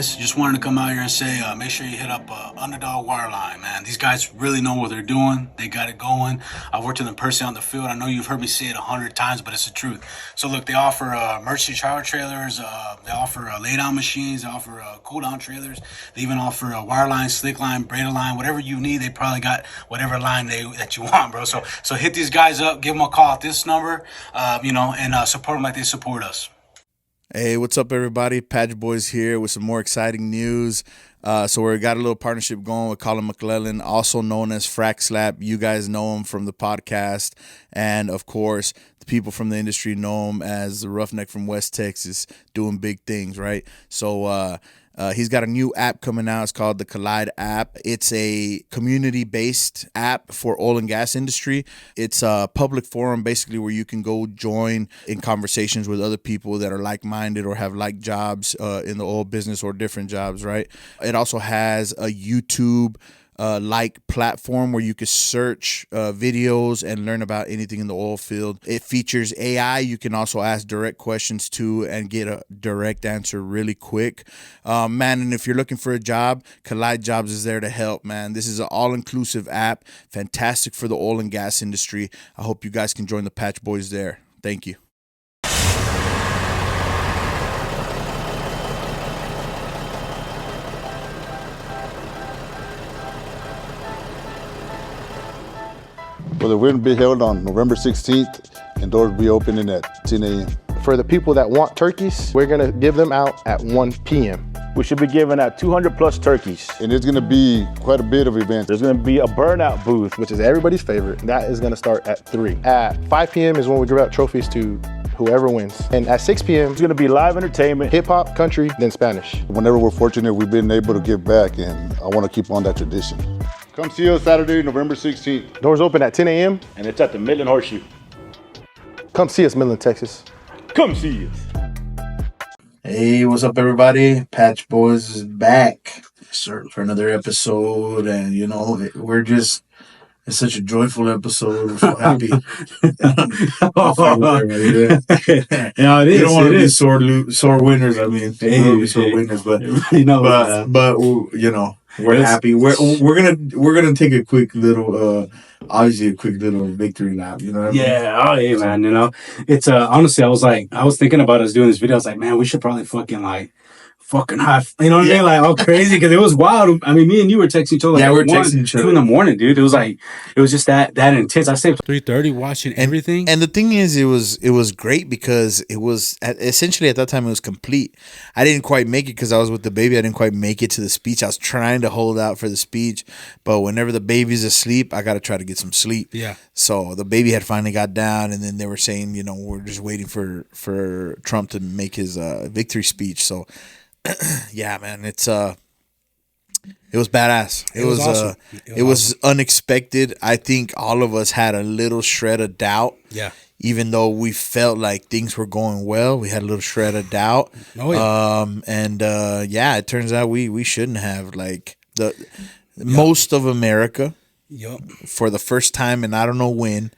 guys. Just wanted to come out here and say, make sure you hit up Underdog Wireline, man. These guys really know what they're doing. They got it going. I've worked with them personally on the field. I know you've heard me say it 100 times, but it's the truth. So look, they offer emergency shower trailers. They offer lay-down machines. They offer cool-down trailers. They even offer wireline, slick line, braided line, whatever you need. They probably got whatever line that you want, bro. So hit these guys up. Give them a call at this number, and support them like they support us. Hey, what's up, everybody? Patch Boys here with some more exciting news. So we got a little partnership going with Colin McClellan, also known as Frack Slap. You guys know him from the podcast. And, of course, the people from the industry know him as the Roughneck from West Texas, doing big things, right? So he's got a new app coming out. It's called the Collide app. It's a community-based app for oil and gas industry. It's a public forum, basically, where you can go join in conversations with other people that are like-minded or have like jobs in the oil business or different jobs, right? It also has a YouTube like platform where you can search videos and learn about anything in the oil field. It features AI. You can also ask direct questions to and get a direct answer really quick. Man, and if you're looking for a job, Collide Jobs is there to help, man. This is an all-inclusive app, fantastic for the oil and gas industry. I hope you guys can join the Patch Boys there. Thank you. Well, the event will be held on November 16th, and doors will be opening at 10 a.m. For the people that want turkeys, we're gonna give them out at 1 p.m. We should be giving out 200 plus turkeys. And there's gonna be quite a bit of events. There's gonna be a burnout booth, which is everybody's favorite. That is gonna start at 3. At 5 p.m. is when we give out trophies to whoever wins. And at 6 p.m. it's gonna be live entertainment, hip hop, country, then Spanish. Whenever we're fortunate, we've been able to give back, and I wanna keep on that tradition. Come see us Saturday, November 16th. Doors open at 10 a.m. and it's at the Midland Horseshoe. Come see us, Midland, Texas. Come see us. Hey, what's up, everybody? Patch Boys is back, sir, for another episode. And, it's such a joyful episode. We're so happy. It is. You don't want to be sore winners. I mean, sore winners, but we're happy. We're gonna take a quick little, obviously a quick little victory lap. You know what I mean? Yeah. Oh, hey, man. It's honestly, I was thinking about us doing this video. I was like, man, we should probably fucking high. You know what I mean? Like all crazy because it was wild. I mean, me and you were texting each other. Yeah, we were texting each other 2 in the morning, dude. It was just that intense. I stayed 3:30 watching everything. And the thing is, it was great because it was essentially at that time it was complete. I didn't quite make it because I was with the baby. I didn't quite make it to the speech. I was trying to hold out for the speech, but whenever the baby's asleep, I got to try to get some sleep. Yeah. So the baby had finally got down, and then they were saying, we're just waiting for Trump to make his victory speech. So. Yeah, man, it was badass. It was awesome. It was unexpected. I think all of us had a little shred of doubt. Yeah. Even though we felt like things were going well, we had a little shred of doubt. Oh yeah. It turns out we shouldn't have most of America. Yep. For the first time, and I don't know when.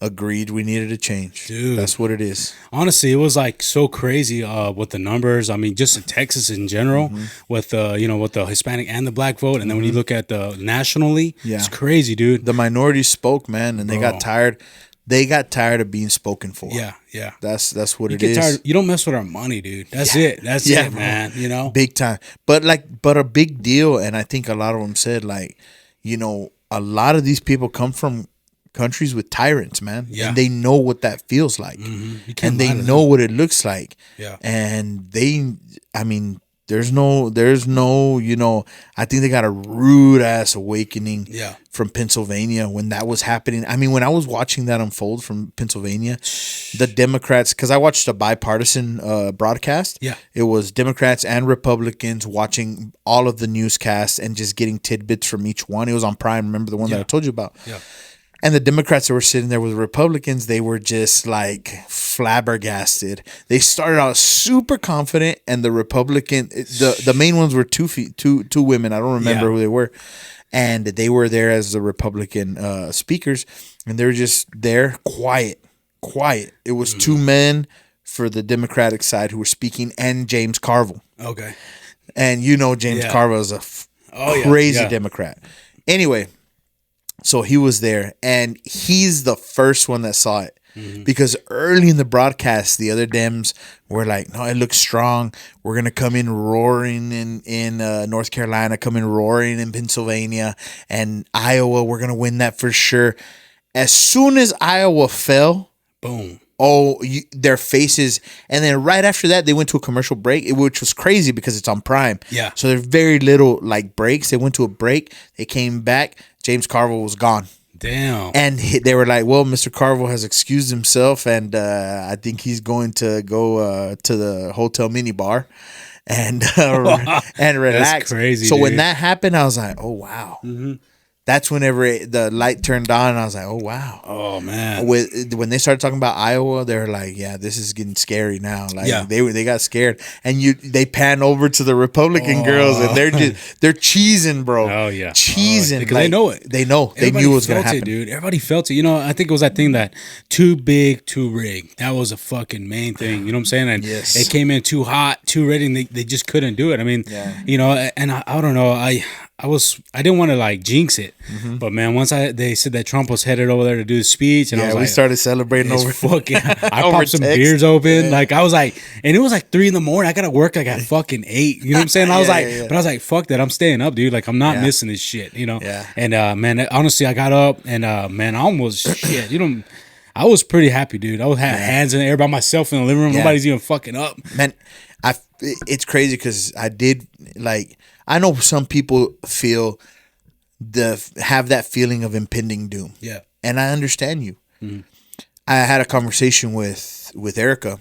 Agreed, we needed a change. Dude. That's what it is. Honestly, it was so crazy with the numbers. I mean, just in Texas in general, with the Hispanic and the black vote, and then when you look at the nationally, it's crazy, dude. The minorities spoke, man, and they got tired. They got tired of being spoken for. Yeah. That's what it is. Tired. You don't mess with our money, dude. That's it. That's it, man. Big time. But a big deal, and I think a lot of them said a lot of these people come from countries with tyrants, man. Yeah. And they know what that feels like. And they know what it looks like. Yeah. And there's no, I think they got a rude ass awakening from Pennsylvania when that was happening. I mean, when I was watching that unfold from Pennsylvania, the Democrats, because I watched a bipartisan broadcast. Yeah. It was Democrats and Republicans watching all of the newscasts and just getting tidbits from each one. It was on Prime. Remember the one that I told you about? Yeah. And the Democrats that were sitting there with the Republicans, they were just flabbergasted. They started out super confident, and the Republican, the main ones were two women. I don't remember who they were. And they were there as the Republican speakers, and they were just there quiet. It was 2 men for the Democratic side who were speaking, and James Carville. Okay. And James Yeah. Carville is a yeah, crazy yeah. Democrat. Anyway, so he was there, and he's the first one that saw it. Because early in the broadcast, the other Dems were like, no, it looks strong. We're going to come in roaring in North Carolina, come in roaring in Pennsylvania, and Iowa, we're going to win that for sure. As soon as Iowa fell, Boom. their faces, and then right after that, they went to a commercial break, which was crazy because it's on Prime. Yeah. So there's very little like breaks. They went to a break. They came back. James Carville was gone. Damn. And they were like, well, Mr. Carville has excused himself, and I think he's going to go to the hotel mini bar and relax. That's crazy. So when dude. that happened, I was like, oh, wow. That's whenever the light turned on, and I was like, oh, wow. Oh man. When they started talking about Iowa, they were like, yeah, this is getting scary now. Like Yeah. they got scared. And they pan over to the Republican girls, and they're cheesing, bro. Oh yeah, Cheesing. because they know it. They know. They Everybody knew it was gonna felt happen. it, dude. Everybody felt it. I think it was that thing that too big, too rigged. That was a fucking main thing. You know what I'm saying? And Yes. it came in too hot, too ready, and they just couldn't do it. I mean, Yeah. and I don't know. I didn't want to like jinx it, Mm-hmm. but man, once they said that Trump was headed over there to do the speech, and I Yeah, was we like, started celebrating it's over. fucking. I over popped some text. beers open. Like I was like, and it was like 3 a.m. I gotta work like at fucking 8. You know what I'm saying? I was Yeah, like, yeah. but I was like, fuck that. I'm staying up, dude. Like I'm not Yeah. missing this shit. Yeah. And man, honestly, I got up and man, I almost shit. I was pretty happy, dude. I was had hands in the air by myself in the living room. Yeah. Nobody's even fucking up. Man, it's crazy because I know some people have that feeling of impending doom. Yeah. And I understand you. I had a conversation with Erica.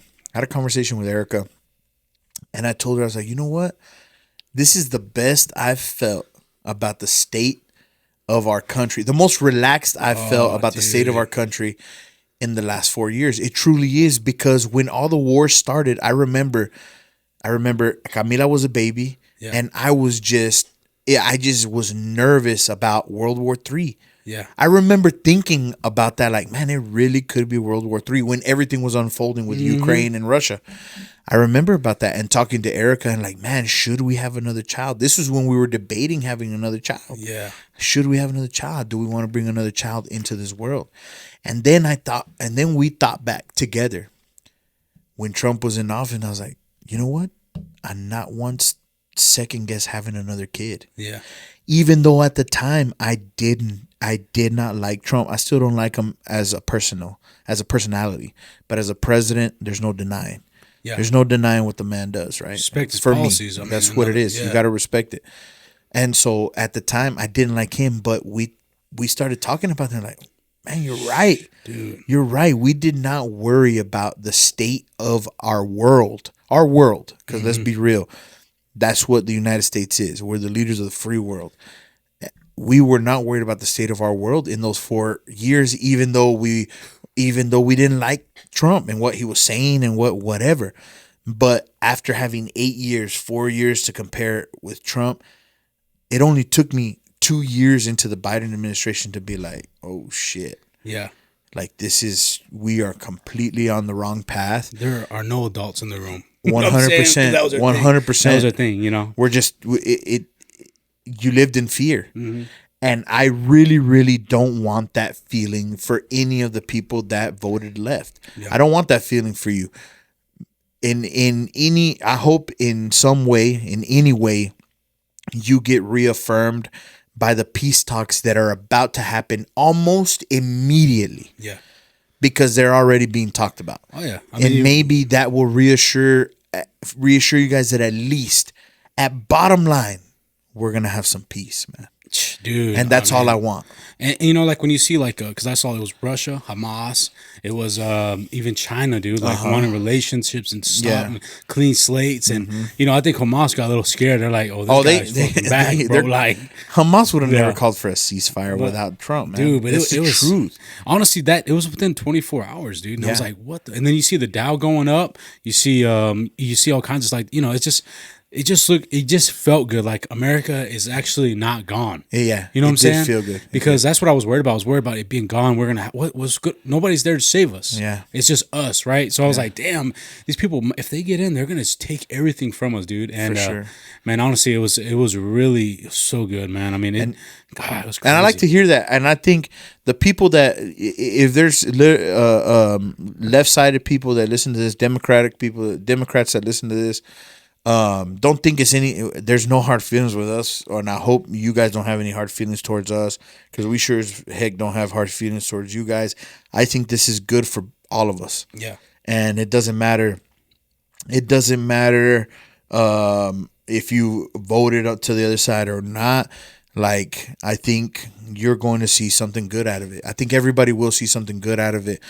And I told her, I was like, you know what? This is the best I've felt about the state of our country. The most relaxed I've felt about the state of our country in the last 4 years. It truly is, because when all the wars started, I remember Camila was a baby, and I just was nervous about World War III. Yeah. I remember thinking about that, like, man, it really could be World War III when everything was unfolding with Ukraine and Russia. I remember about that and talking to Erica and like, man, should we have another child? This was when we were debating having another child. Yeah. Should we have another child? Do we want to bring another child into this world? And then we thought back together when Trump was in office, and I was like, you know what? I'm not once second guess having another kid. Yeah. Even though at the time I did not like Trump. I still don't like him as a personality. But as a president, there's no denying. Yeah. There's no denying what the man does, right? Respect his For policies. me, I mean, that's what it is. yeah. You got to respect it. And so at the time, I didn't like him, but we started talking about it, like, man, you're right. Dude. You're right. We did not worry about the state of our world. Our world, because let's be real. That's what the United States is. We're the leaders of the free world. We were not worried about the state of our world in those 4 years, even though we didn't like Trump and what he was saying and whatever. But after having 8 years, 4 years to compare with Trump, it only took me 2 years into the Biden administration to be like, oh shit. Yeah. Like we are completely on the wrong path. There are no adults in the room. 100%. That was their 100%. That was their thing, you know? We're just you lived in fear. And I really, really don't want that feeling for any of the people that voted left. Yeah. I don't want that feeling for you. I hope in some way, in any way, you get reaffirmed by the peace talks that are about to happen almost immediately. Yeah. Because they're already being talked about. Oh, yeah. And maybe that will reassure you guys that at least, at bottom line, we're going to have some peace, man. Dude. And that's all I want. And like when you see like, because I saw it was Russia, Hamas, it was even China, dude, like wanting relationships and stuff, Yeah. and clean slates. And, I think Hamas got a little scared. They're like, oh, this guy's fucking back, bro. they're- Like, Hamas would have Yeah. never called for a ceasefire without Trump, man. dude, but It's it the was truth. Honestly, it was within 24 hours, dude. And I was Yeah. like, what? And then you see the Dow going up. You see all kinds of like, it's just it just felt good. Like America is actually not gone. Yeah, You know what I'm saying? It did feel good. Because that's what I was worried about. I was worried about it being gone. We're gonna what was good. Nobody's there to save us. Yeah. It's just us, right? So I was like, damn, these people, if they get in, they're gonna take everything from us, dude. And For sure. man, honestly, it was really so good, man. I mean, God, it was crazy. And I like to hear that. And I think the people that, if there's left-sided people that listen to this, Democrats that listen to this, don't think there's no hard feelings with us. And I hope you guys don't have any hard feelings towards us, because we sure as heck don't have hard feelings towards you guys. I think this is good for all of us. Yeah. And it doesn't matter. It doesn't matter if you voted up to the other side or not. Like, I think you're going to see something good out of it. I think everybody will see something good out of it.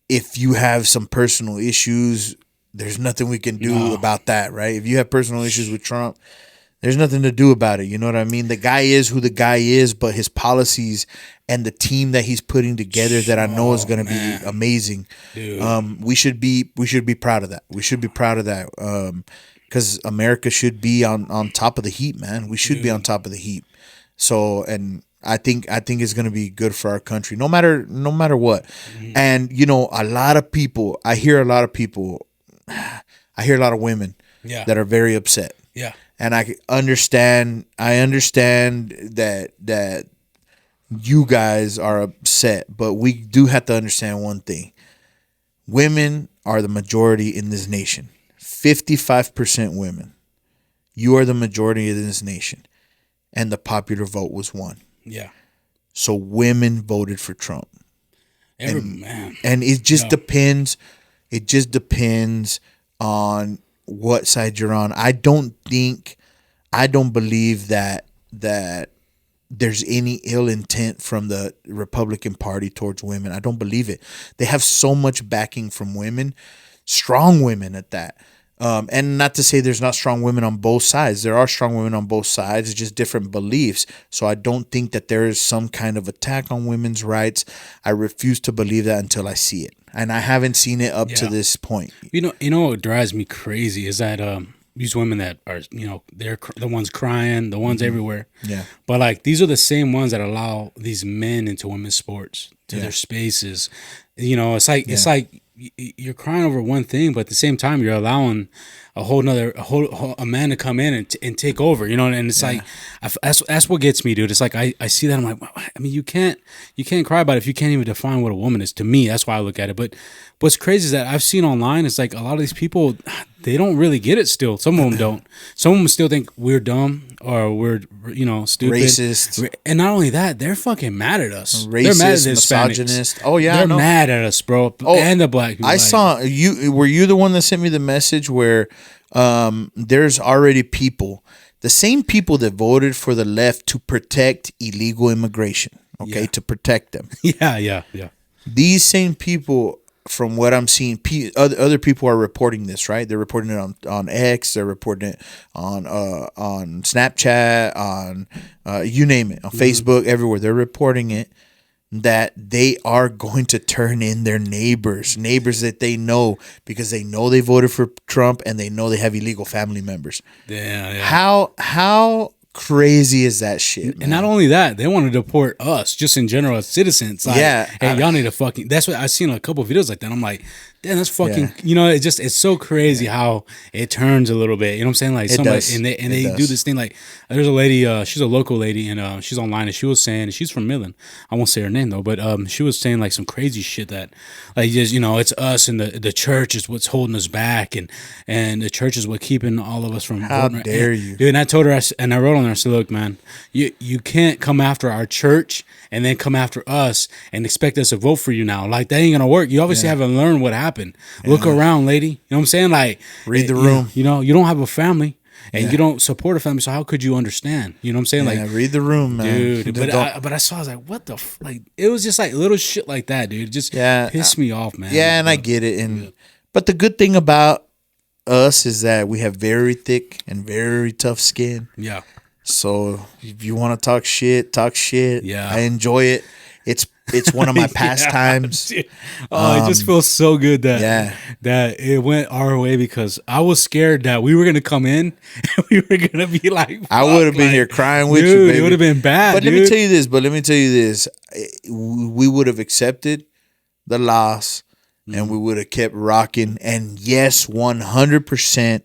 If you have some personal issues, there's nothing we can do about that, right? If you have personal issues with Trump, there's nothing to do about it. You know what I mean? The guy is who the guy is, but his policies and the team that he's putting together that I know is going to be amazing. Dude. We should be proud of that. We should be proud of that. Because America should be on top of the heap, man. We should be on top of the heap. So, and I think it's gonna be good for our country, no matter what. And a lot of people. I hear a lot of women that are very upset. Yeah. And I understand. I understand that you guys are upset, but we do have to understand one thing: women are the majority in this nation. 55% women. You are the majority of this nation. And the popular vote was 1. Yeah. So women voted for Trump. Man. And it just depends. It just depends on what side you're on. I don't believe that there's any ill intent from the Republican Party towards women. I don't believe it. They have so much backing from women, strong women at that. And not to say there's not strong women on both sides. There are strong women on both sides. It's just different beliefs. So I don't think that there is some kind of attack on women's rights. I refuse to believe that until I see it. And I haven't seen it up to this point. You know what drives me crazy is that these women that are, they're the ones crying, the ones everywhere. Yeah. But like, these are the same ones that allow these men into women's sports, to their spaces. It's like you're crying over one thing, but at the same time, you're allowing a man to come in and take over, and it's like, that's what gets me, dude. It's like, I see that. I'm like, I mean, you can't cry about it if you can't even define what a woman is. To me, that's why I look at it. But what's crazy is that I've seen online, it's like a lot of these people, they don't really get it still. Some of them don't. Some of them still think we're dumb or we're, stupid. Racist. And not only that, they're fucking mad at us. Racist, they're mad at the misogynist. Hispanics. Oh, yeah, they're mad at us, bro. And the black people. I saw you. Were you the one that sent me the message where there's already people, the same people that voted for the left to protect illegal immigration, to protect them. Yeah. These same people, from what I'm seeing, other people are reporting this, right? They're reporting it on X, they're reporting it on Snapchat, on you name it, on Facebook, everywhere. They're reporting it, that they are going to turn in their neighbors that they know, because they know they voted for Trump and they know they have illegal family members. Yeah. How crazy is that shit, man? And not only that, they want to deport us just in general as citizens. Like, hey, y'all need to fucking. That's what I've seen a couple of videos like that. I'm like, damn, that's fucking. It's so crazy how it turns a little bit. You know what I'm saying? Like somebody and they do this thing. Like there's a lady, she's a local lady, and she's online, and she was saying, she's from Midland. I won't say her name though, but she was saying like some crazy shit that, like, just it's us and the church is what's holding us back, and the church is what keeping all of us from. How dare you, dude? And I told her, and I wrote on there, I said, look, man, you can't come after our church and then come after us and expect us to vote for you now. Like, that ain't gonna work. You obviously haven't learned what happened. Look around, lady. You know what I'm saying? Like, read the room. You don't have a family and you don't support a family, so how could you understand? You know what I'm saying? Like, read the room, man. Dude. But I saw, I was like, what the like? It was just like little shit like that, dude. It just pissed me off, man. Yeah, and I get it. But the good thing about us is that we have very thick and very tough skin. Yeah. So if you want to talk shit, talk shit. Yeah. I enjoy it. It's one of my pastimes. Oh, it just feels so good that yeah. that it went our way, because I was scared that we were gonna come in and we were gonna be like, I would have been like, here crying with dude, you, baby. it would have been bad. But dude. let me tell you this. We would have accepted the loss, and we would have kept rocking. And yes, 100%,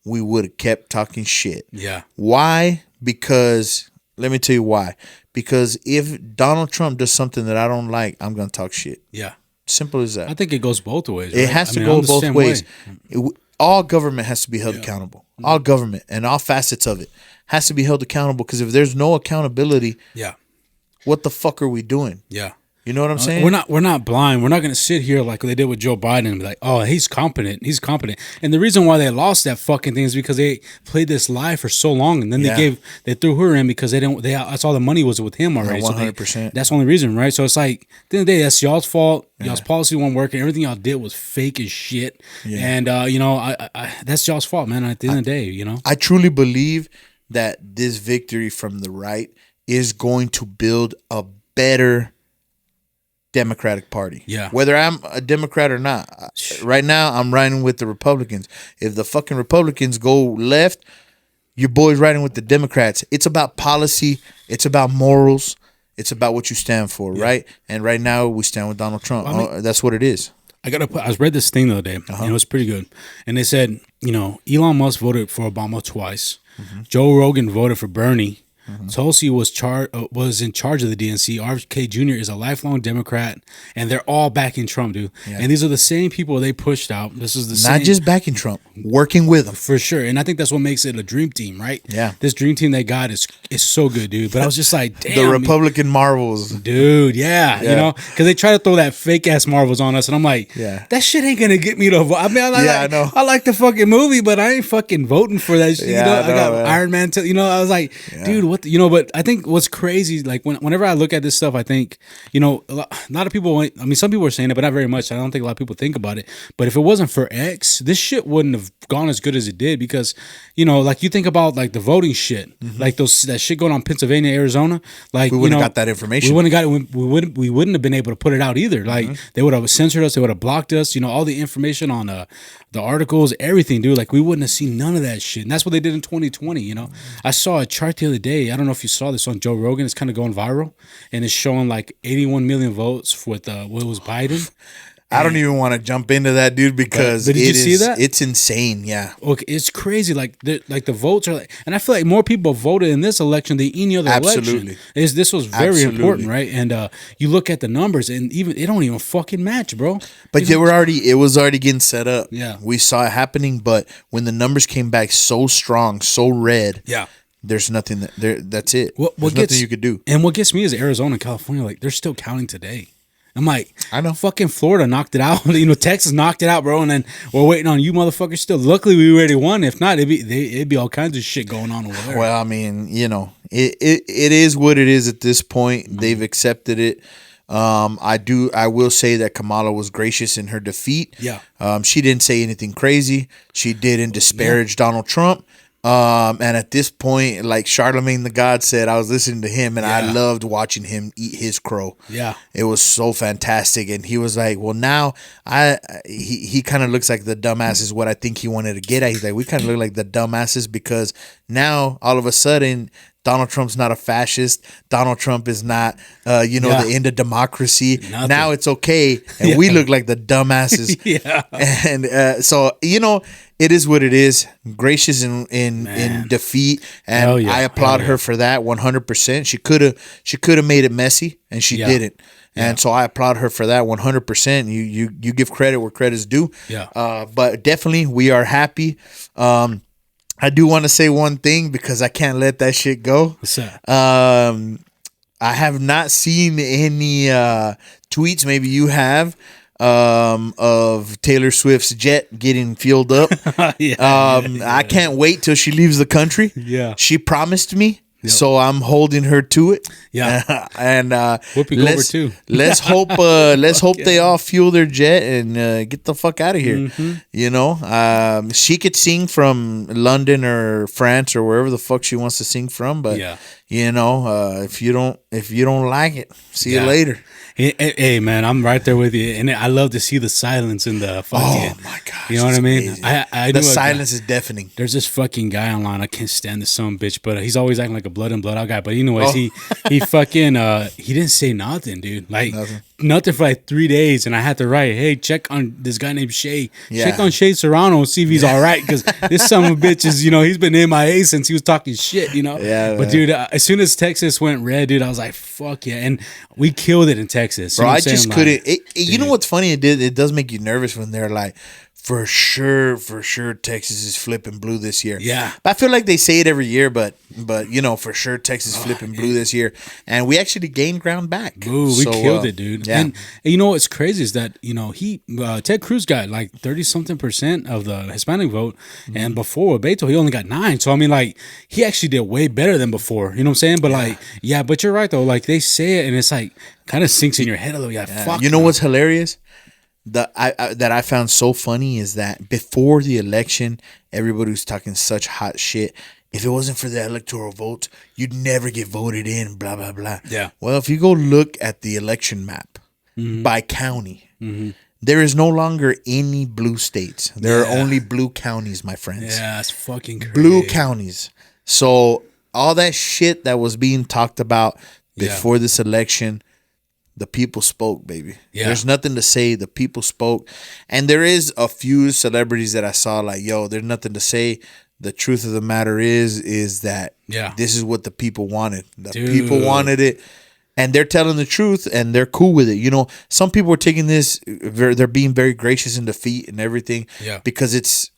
we would have kept talking shit. Yeah. Why? Because let me tell you why. Because if Donald Trump does something that I don't like, I'm gonna talk shit. Yeah. Simple as that. I think it goes both ways. It right? has I to mean, go I'm the both same ways. way. All government has to be held accountable. All government and all facets of it has to be held accountable, because if there's no accountability, Yeah. what the fuck are we doing? Yeah. You know what I'm saying? We're not blind. We're not going to sit here like they did with Joe Biden and be like, oh, he's competent. He's competent. And the reason why they lost that fucking thing is because they played this lie for so long, and then they threw her in because that's all the money was with him already. 100%. So that's the only reason, right? So it's like, at the end of the day, that's y'all's fault. Y'all's policy wasn't working. Everything y'all did was fake as shit. Yeah. And I that's y'all's fault, man. At the end of the day, I truly believe that this victory from the right is going to build a better Democratic Party. Yeah. Whether I'm a Democrat or not. Right now, I'm riding with the Republicans. If the fucking Republicans go left, your boy's riding with the Democrats. It's about policy. It's about morals. It's about what you stand for, right? And right now, we stand with Donald Trump. That's what it is. I read this thing the other day, and it was pretty good. And they said, Elon Musk voted for Obama twice. Joe Rogan voted for Bernie. Tulsi was in charge of the DNC. RFK Jr. is a lifelong Democrat, and they're all backing Trump, dude. Yeah. And these are the same people they pushed out. This is the same, not just backing Trump, working with him for sure. And I think that's what makes it a dream team, right? Yeah, this dream team they got is so good, dude. But I was just like, damn, the Republican Marvels, dude. Yeah, because they try to throw that fake ass Marvels on us, and I'm like, that shit ain't gonna get me to vote. I mean, I know. I like the fucking movie, but I ain't fucking voting for that shit. I got Iron Man. I was like, dude, what? But I think what's crazy, like whenever I look at this stuff, I think, a lot of people, I mean, some people are saying it, but not very much. I don't think a lot of people think about it. But if it wasn't for X, this shit wouldn't have gone as good as it did, because, like you think about like the voting shit, like that shit going on in Pennsylvania, Arizona, like we wouldn't have got that information. We wouldn't have got it. We wouldn't have been able to put it out either. Like they would have censored us. They would have blocked us. All the information on the articles, everything, dude. Like we wouldn't have seen none of that shit. And that's what they did in 2020. I saw a chart the other day. I don't know if you saw this on Joe Rogan. It's kind of going viral, and it's showing like 81 million votes with what was Biden. I don't even want to jump into that, dude, because but did you see that? It's insane. Yeah. Okay, it's crazy. Like the votes are like, and I feel like more people voted in this election than any other election. This was very important, right? And you look at the numbers, and even it don't even fucking match, bro. But it was already getting set up. Yeah, we saw it happening. But when the numbers came back so strong, so red, there's nothing that's it. There's nothing you could do. And what gets me is Arizona and California, like they're still counting today. I'm like, I know. Fucking Florida knocked it out. Texas knocked it out, bro. And then we're waiting on you motherfuckers still. Luckily, we already won. If not, it'd be all kinds of shit going on over there. Well, I mean, it is what it is at this point. They've accepted it. I will say that Kamala was gracious in her defeat. Yeah. She didn't say anything crazy. She didn't disparage Donald Trump. And at this point, like Charlemagne the God said, I was listening to him, and I loved watching him eat his crow. Yeah, it was so fantastic. And he was like, "Well, now he kind of looks like the dumbass is what I think he wanted to get at." He's like, "We kind of look like the dumbasses because now all of a sudden." Donald Trump's not a fascist. Donald Trump is not, the end of democracy. Nothing. Now it's okay, and we look like the dumbasses. And so it is what it is. Gracious in defeat, and I applaud her for that 100%. She could have made it messy, and she didn't. And so I applaud her for that 100%. You give credit where credit's due. Yeah. But definitely we are happy. I do want to say one thing because I can't let that shit go. What's that? I have not seen any tweets, maybe you have, of Taylor Swift's jet getting fueled up. I can't wait till she leaves the country. Yeah. She promised me So I'm holding her to it. Yeah. And Whoopi Goldberg too. let's hope they all fuel their jet and get the fuck out of here. Mm-hmm. You know, she could sing from London or France or wherever the fuck she wants to sing from, but Yeah. you know, if you don't like it, see you later. Hey, man, I'm right there with you, and I love to see the silence in the fucking. Oh my gosh, you know what I mean? amazing. I The knew a guy- silence is deafening. There's this fucking guy online. I can't stand this son of a bitch, but he's always acting like a blood in, blood out guy. But anyways, he fucking he didn't say nothing, dude. Like nothing for like 3 days, and I had to write, hey, check on this guy named Shay. Yeah. Check on Shay Serrano, see if he's all right, because this son of a bitch is, you know, he's been MIA since he was talking shit, you know. Yeah, but man. dude, as soon as Texas went red, dude, I was like, fuck yeah, and we killed it in Texas. You Bro, know what I I'm saying? just Like, couldn't. You know what's funny? It does make you nervous when they're like, for sure, Texas is flipping blue this year. Yeah. But I feel like they say it every year, but you know, for sure Texas is flipping blue this year, and we actually gained ground back. Ooh, we So, killed it, dude. Yeah. And you know what's crazy is that, you know, Ted Cruz got like 30-something% of the Hispanic vote, and before Beto, he only got 9. So I mean, like, he actually did way better than before. You know what I'm saying? But like, yeah, but you're right though. Like, they say it, and it's like kind of sinks in your head a little. Yeah, fuck. You know what's hilarious? That I found so funny is that before the election, everybody was talking such hot shit. If it wasn't for the electoral votes, you'd never get voted in, blah, blah, blah. Yeah. Well, if you go look at the election map by county, there is no longer any blue states. There are only blue counties, my friends. Yeah, it's fucking crazy. Blue counties. So all that shit that was being talked about before this election, the people spoke, baby. Yeah. There's nothing to say. The people spoke. And there is a few celebrities that I saw like, yo, there's nothing to say. The truth of the matter is that this is what the people wanted. The people wanted it. And they're telling the truth, and they're cool with it. You know, some people are taking this, they're being very gracious in defeat and everything because it's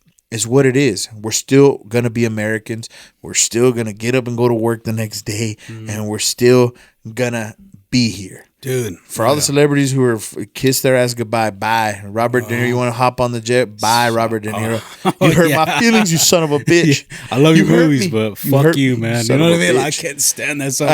what it is. We're still going to be Americans. We're still going to get up and go to work the next day, and we're still going to be here. Dude. For all the celebrities who are kiss their ass goodbye, bye. Robert De Niro, you want to hop on the jet? Bye, Robert De Niro. You hurt my feelings, you son of a bitch. I love your hurt movies, me. but fuck hurt you, me, man. You son know of what I a mean? I bitch. can't stand that song. A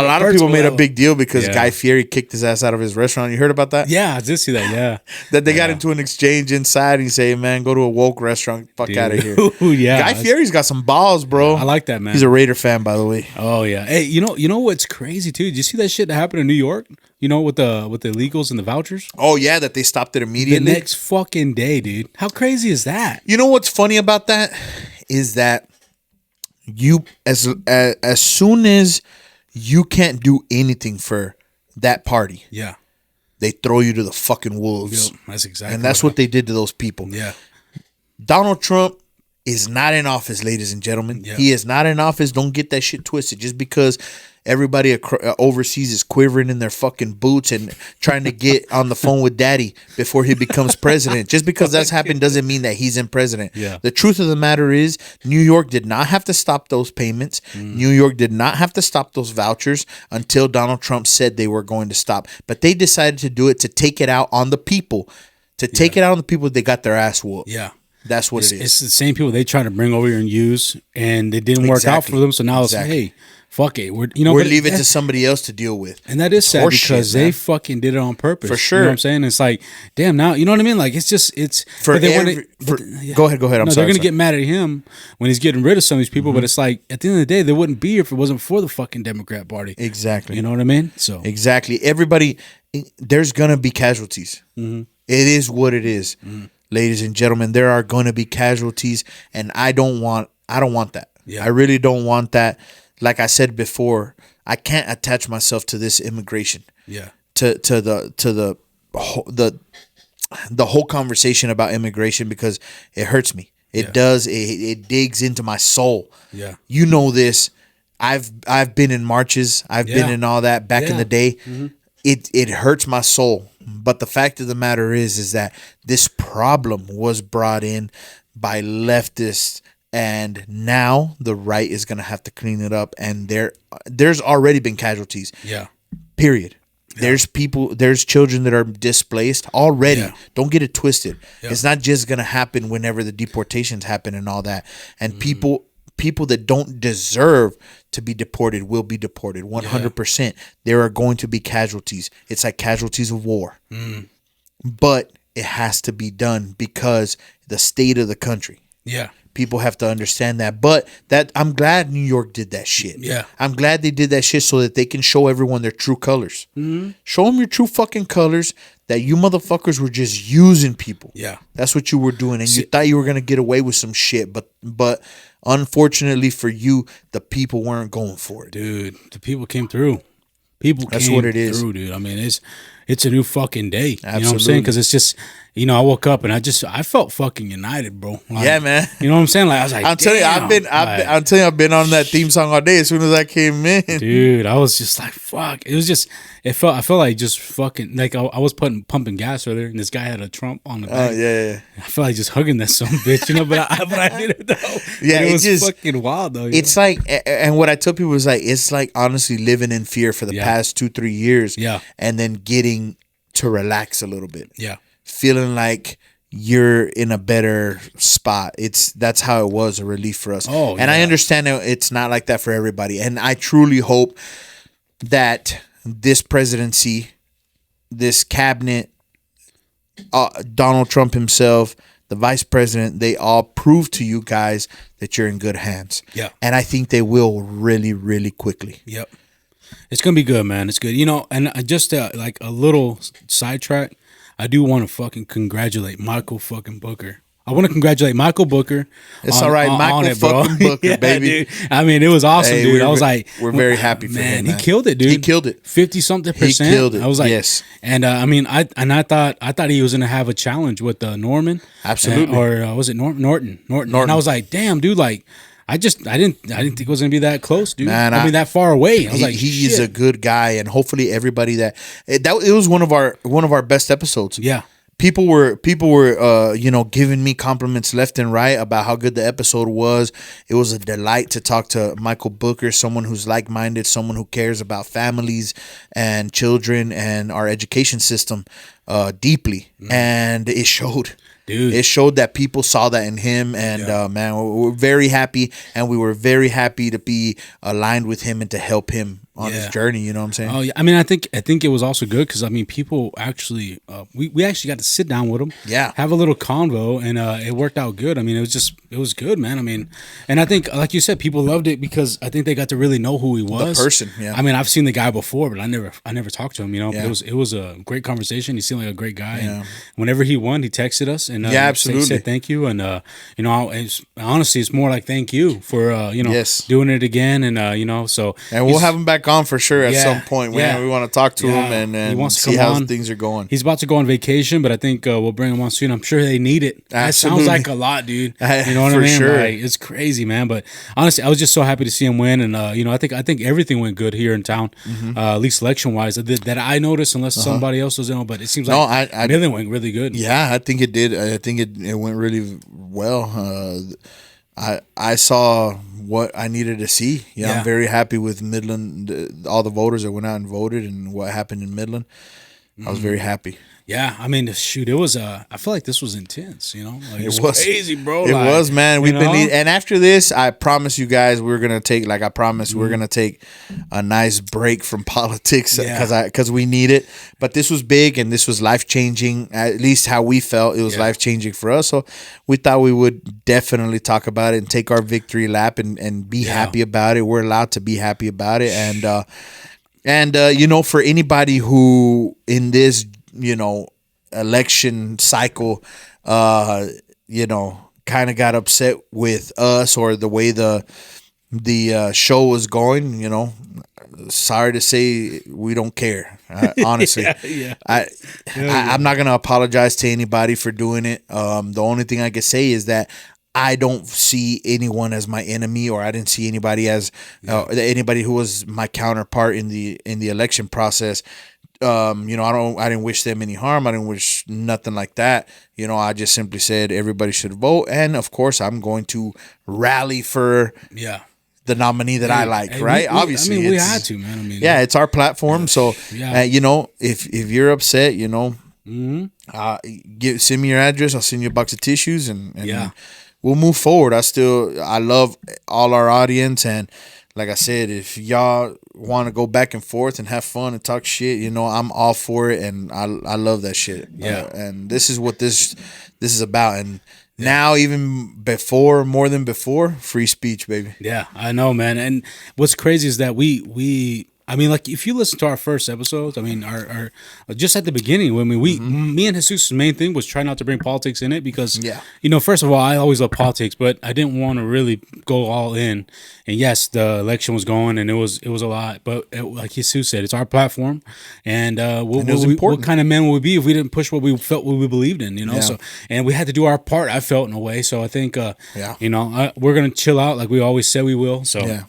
lot of people made a big deal because Yeah. Guy Fieri kicked his ass out of his restaurant. You heard about that? Yeah, I did see that. Yeah. That they got into an exchange inside and say, man, go to a woke restaurant. Fuck out of here. Ooh, yeah. Guy Fieri's got some balls, bro. I like that, man. He's a Raider fan, by the way. Oh yeah. Hey, you know what's crazy too? Did you see that shit that happened in New York? You know, with the illegals and the vouchers? Oh, yeah, that they stopped it The immediately. next fucking day, dude. How crazy is that? You know what's funny about that is that you as soon as you can't do anything for that party, Yeah. they throw you to the fucking wolves. Yep, that's exactly. And that's what they did to those people. Yeah. Donald Trump is not in office, ladies and gentlemen. Yeah. He is not in office. Don't get that shit twisted. Just because everybody overseas is quivering in their fucking boots and trying to get on the phone with daddy before he becomes president. Just because that's happened doesn't mean that he's in president. Yeah. The truth of the matter is New York did not have to stop those payments. New York did not have to stop those vouchers until Donald Trump said they were going to stop. But they decided to do it to take it out on the people. To take it out on the people, they got their ass whooped. Yeah. That's what It's, it is. it's the same people they try to bring over here and use, and it didn't work out Exactly. for them. So now Exactly. it's hey, fuck it. We're We're but leaving it to that- somebody else to deal with. and that is sad Horseshit, because man. they fucking did it on purpose. For You sure. know what I'm saying? It's like, damn, now you know what I mean? Like it's For but they wanna- every- but- for- yeah. Go ahead. I'm no, sorry. they're gonna get mad at him when he's getting rid of some of these people. But it's like at the end of the day, they wouldn't be here if it wasn't for the fucking Democrat Party. Exactly. You know what I mean? So Exactly. Everybody, there's gonna be casualties. Mm-hmm. It is what it is, ladies and gentlemen. There are gonna be casualties, and I don't want that. Yeah. I really don't want that. Like I said before, I can't attach myself to this immigration. yeah, To the whole conversation about immigration because it hurts me. It does. It digs into my soul. yeah, You know this. I've been in marches. I've been Yeah. in all that back in Yeah. the day. It hurts my soul. But the fact of the matter is that this problem was brought in by leftists, and now the right is gonna have to clean it up. And there's already been casualties. yeah. Period. There's children that are displaced already. Yeah. Don't get it twisted. Yeah. It's not just gonna happen whenever the deportations happen and all that. And people people that don't deserve to be deported will be deported 100%. There are going to be casualties. It's like casualties of war. But it has to be done because the state of the country. Yeah. People have to understand that. But that I'm glad New York did that shit. Yeah. I'm glad they did that shit so that they can show everyone their true colors. Show them your true fucking colors, that you motherfuckers were just using people. Yeah. That's what you were doing. And you thought you were going to get away with some shit. But unfortunately for you, the people weren't going for it. Dude, the people came through. That's what it is. Dude. I mean, it's a new fucking day. Absolutely. You know what I'm saying? Because it's just, I woke up and I felt fucking united, bro. Like, Yeah, man. You know what I'm saying? Like, I was like, I'm telling you, I've been on that theme song all day. As soon as I came in, dude, I was just like, fuck. It was just, I felt like just fucking, like I was pumping gas earlier, and this guy had a Trump on the back. Oh yeah. I felt like just hugging that son of a bitch, but I did it though. Yeah, it was just fucking wild though. It's like, and what I tell people is like, it's like honestly living in fear for the past 2-3 years. Yeah. And then getting to relax a little bit. Yeah. Feeling like you're in a better spot. That's how it was, a relief for us. Oh, and I understand that it's not like that for everybody. And I truly hope that this presidency, this cabinet, Donald Trump himself, the vice president, they all prove to you guys that you're in good hands. Yeah. And I think they will really, really quickly. Yep. It's going to be good, man. It's good. And just like a little sidetrack, I do want to fucking congratulate Michael fucking Booker. I want to congratulate Michael Booker. It's all right, Michael fucking Booker, yeah, baby. Dude. I mean, it was awesome, Hey, dude. I was like, we're very happy for him, man. He killed it, dude. He killed it. 50-something%. He killed it. I was like, yes. And I mean, I thought he was gonna have a challenge with Norman. Absolutely. Or was it Norton? And I was like, damn, dude, like. I didn't think it was gonna be that close, dude. Man, I mean that far away. I was like, he is a good guy, and hopefully everybody it was one of our best episodes. Yeah. People were giving me compliments left and right about how good the episode was. It was a delight to talk to Michael Booker, someone who's like-minded, someone who cares about families and children and our education system deeply, and it showed. Dude. It showed that people saw that in him, and man, we're very happy, and we were very happy to be aligned with him and to help him on his journey. You know what I'm saying? Oh yeah. I mean, I think it was also good because I mean, people actually we actually got to sit down with him, have a little convo, and it worked out good. I mean, it was good, man. I mean, and I think like you said, people loved it because I think they got to really know who he was, the person. Yeah. I mean, I've seen the guy before, but I never talked to him. Yeah. But it was a great conversation. He seemed like a great guy. And whenever he won, he texted us and absolutely said thank you. And honestly, it's more like thank you for doing it again. And so and we'll have him back on for sure at some point. We want to talk to him and he wants to see come how on. things are going. He's about to go on vacation, but I think we'll bring him on soon. I'm sure they need it. That sounds like a lot, dude. You know what I mean? Sure. Like, it's crazy, man. But honestly, I was just so happy to see him win, and I think everything went good here in town, at least election wise. That I noticed, unless somebody else was but it seems like everything went really good. Yeah, I think it did. I think it went really well. I saw what I needed to see. Yeah, I'm very happy with Midland. All the voters that went out and voted, and what happened in Midland. I was very happy. Yeah, I mean, shoot, it was. I feel like this was intense. Like, it was crazy, bro. It was, man. We've been, and after this, I promise you guys, we're gonna take. Like I promised, we're gonna take a nice break from politics because we need it. But this was big, and this was life changing. At least how we felt, it was life changing for us. So we thought we would definitely talk about it and take our victory lap and be happy about it. We're allowed to be happy about it, and for anybody who in this election cycle, kind of got upset with us or the way the show was going, sorry to say we don't care. Honestly, I'm not gonna apologize to anybody for doing it. The only thing I can say is that I don't see anyone as my enemy, or I didn't see anybody as anybody who was my counterpart in the election process. I didn't wish them any harm. I didn't wish nothing like that. I just simply said everybody should vote, and of course, I'm going to rally for the nominee that I like. Right? Obviously, we had to, man. I mean, it's our platform. So, if you're upset, send me your address. I'll send you a box of tissues, and we'll move forward. I love all our audience, and like I said, if y'all want to go back and forth and have fun and talk shit, you know, I'm all for it, and I love that shit. Yeah. And this is what this is about. And now, even before, more than before, free speech, baby. Yeah, I know, man. And what's crazy is that we I mean, like, if you listen to our first episodes, I mean, our just at the beginning, when me and Jesus' main thing was try not to bring politics in it because, you know, first of all, I always love politics, but I didn't want to really go all in. And yes, the election was going, and it was a lot. But like Jesus said, it's our platform, and what kind of men would we be if we didn't push what we felt, what we believed in, you know? So, and we had to do our part, I felt, in a way. So I think, you know, we're gonna chill out like we always said we will. So. Yeah.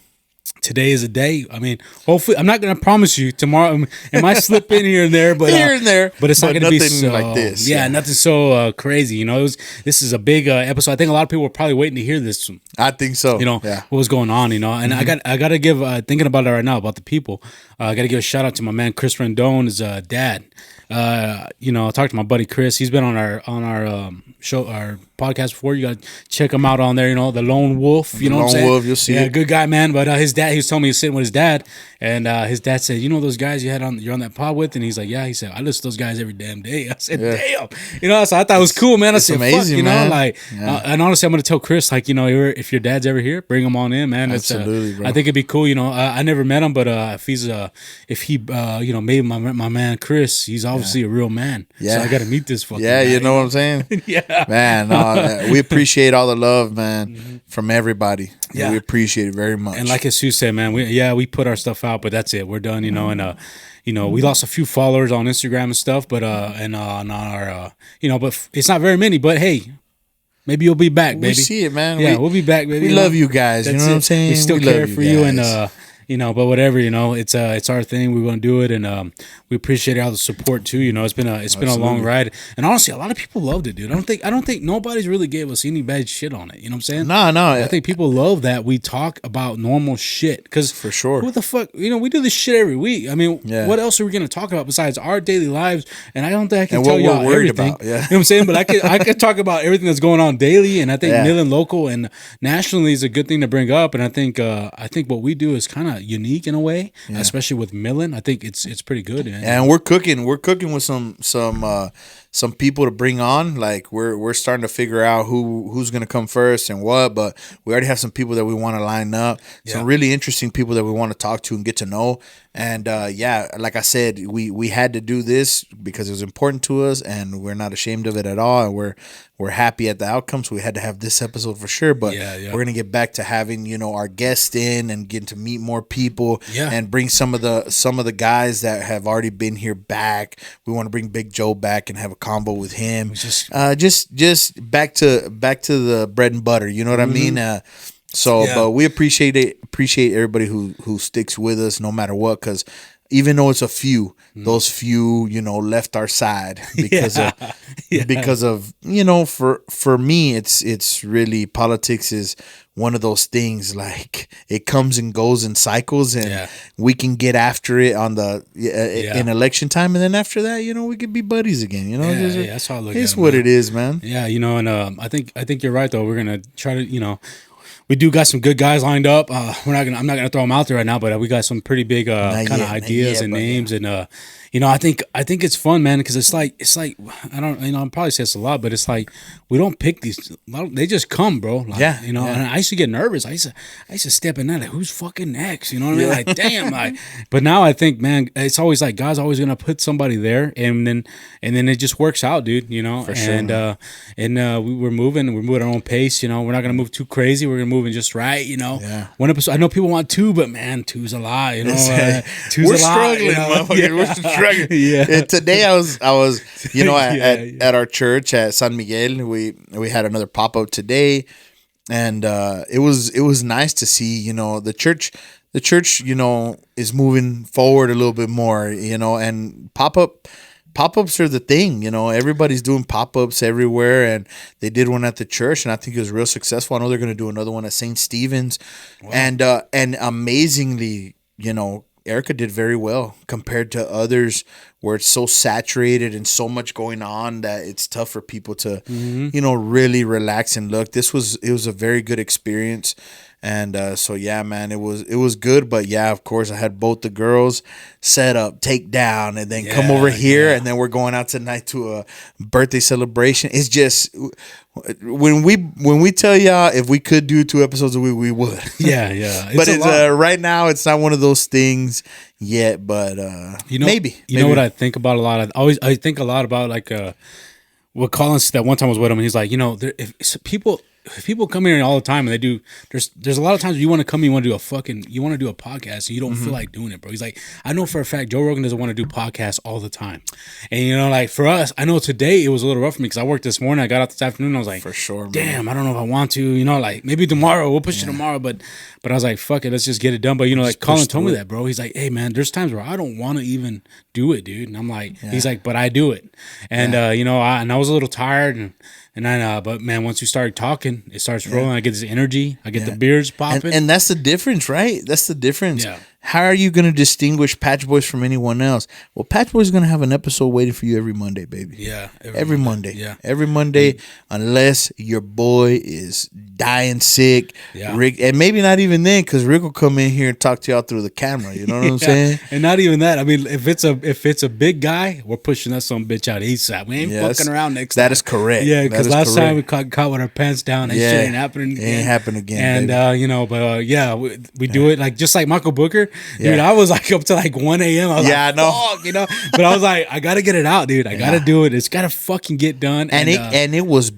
Today is a day. I mean, hopefully, I'm not going to promise you tomorrow. It might slip in here and there, but here and there. But it's not going to be so like this. Yeah, nothing so crazy. You know, this is a big episode. I think a lot of people were probably waiting to hear this. I think so. You know, what was going on. You know, and I got to give thinking about it right now about the people. I got to give a shout out to my man Chris Rendon's dad. You know, I talked to my buddy Chris. He's been on our show, our podcast before. You got to check him out on there. You know, the Lone Wolf. You know, what I'm saying? Wolf. You'll see. Yeah, good guy, man. But his dad, he was telling me he was sitting with his dad, and his dad said, "You know those guys you're on that pod with?" And he's like, "Yeah." He said, "I listen to those guys every damn day." I said, "Damn." You know, so I thought it was cool, man. I said, amazing, "Fuck," you know, man. like, and honestly, I'm gonna tell Chris, like, you know, if your dad's ever here, bring him on in, man. Absolutely, bro. I think it'd be cool. You know, I never met him, but if he you know, maybe my man Chris, he's obviously a real man. Yeah. So I got to meet this fucking Yeah, guy. you know what I'm saying? Yeah. Man, we appreciate all the love, man, from everybody. Yeah. We appreciate it very much. And like Jesus said, man, we put our stuff out, but that's it. We're done, you know, and you know, we lost a few followers on Instagram and stuff, but and on our you know, but it's not very many, but hey, maybe you'll be back, baby. We see it, man. Yeah, we'll be back, baby. We love you guys. You know what I'm saying? We still love care for you, guys. and you know, but whatever, you know, it's our thing. We want to do it, and we appreciate all the support too. You know, it's been a long ride, and honestly, a lot of people loved it, dude. I don't think nobody's really gave us any bad shit on it. You know what I'm saying? No. I think people love that we talk about normal shit, because for sure, who the fuck, you know, we do this shit every week. I mean, what else are we gonna talk about besides our daily lives? And I don't think I can tell y'all everything. About. Yeah. You know what I'm saying? But I could talk about everything that's going on daily, and I think Millen local and nationally is a good thing to bring up. And I think what we do is kind of unique in a way. Especially with Millen, I think it's pretty good. Man. And we're cooking with some people to bring on. Like we're starting to figure out who's gonna come first and what. But we already have some people that we want to line up. Some really interesting people that we want to talk to and get to know. And like I said, we had to do this because it was important to us, and we're not ashamed of it at all. And we're happy at the outcome. So we had to have this episode for sure. But we're gonna get back to having, you know, our guests in and getting to meet more people and bring some of the guys that have already been here back. We want to bring Big Joe back and have a combo with him. Just back to the bread and butter. You know what I mean? But we appreciate everybody who sticks with us no matter what, because even though it's a few, those few, you know, left our side because of you know, for me it's really, politics is one of those things, like it comes and goes in cycles, and we can get after it on the in election time, and then after that, you know, we could be buddies again. You know, that's how I look at it. It's what it is, man. Yeah, you know, and I think you're right though. We're gonna try to, you know, we do got some good guys lined up. I'm not gonna throw them out there right now, but we got some pretty big kind of ideas and names, and you know, I think it's fun, man, because it's like I don't, you know, I'm probably saying this a lot, but it's like we don't pick these. They just come, bro. Like, you know, and I used to get nervous. I used to step in there like, who's fucking next? You know what I mean? Like, damn, like. But now I think, man, it's always like God's always gonna put somebody there, and then it just works out, dude. You know, for sure. We're moving at our own pace. You know, we're not gonna move too crazy. We're gonna move in just right. You know, one episode. I know people want two, but man, two's a lot. You know, two's we're a lot. Struggling, You know? motherfucker. We're struggling. And today I was, you know, at our church at San Miguel. We had another pop up today, and it was nice to see, you know, the church, you know, is moving forward a little bit more, you know, and pop-ups are the thing, you know. Everybody's doing pop-ups everywhere, and they did one at the church, and I think it was real successful. I know they're going to do another one at St. Stephen's. Wow. And amazingly, you know, Erica did very well compared to others where it's so saturated and so much going on that it's tough for people to, really relax and look. It was a very good experience. And so yeah, man, it was good. But yeah, of course, I had both the girls set up, take down, and then come over here, and then we're going out tonight to a birthday celebration. It's just when we tell y'all if we could do 2 episodes a week, we would. Yeah. But it's right now it's not one of those things yet. But maybe. You know what I think about a lot? I think a lot about like what Colin said that one time I was with him, and he's like, if people come here all the time and they do, there's a lot of times you want to come and you want to do a podcast and you don't feel like doing it, bro. He's like, I know for a fact Joe Rogan doesn't want to do podcasts all the time. And like for us, I know today it was a little rough for me because I worked this morning, I got out this afternoon, and I was like, for sure, man. Damn, I don't know if I want to, like maybe tomorrow, we'll push it tomorrow, but I was like, fuck it, let's just get it done. But like Colin told me that, bro. He's like, hey man, there's times where I don't want to even do it, dude. And I'm like, he's like, but I do it. And I was a little tired but man, once you start talking, it starts rolling. I get this energy. I get the beers popping. And that's the difference, right? That's the difference. Yeah. How are you going to distinguish Patch Boys from anyone else? Well, Patch Boys is going to have an episode waiting for you every Monday, baby. Yeah. Every Monday. Yeah. Every Monday, unless your boy is dying sick. Yeah. Rick, and maybe not even then, because Rick will come in here and talk to y'all through the camera. You know what I'm saying? And not even that. I mean, if it's a big guy, we're pushing that some bitch out ASAP. We ain't fucking around next time. That is correct. Yeah, because last time we caught with our pants down, that shit ain't happening again. It ain't happening again. And we do it like just like Michael Booker. Dude, I was like up to like 1 a.m. I was like, I know. Fuck, but I was like, I gotta get it out, dude. I gotta do it. It's gotta fucking get done. And it was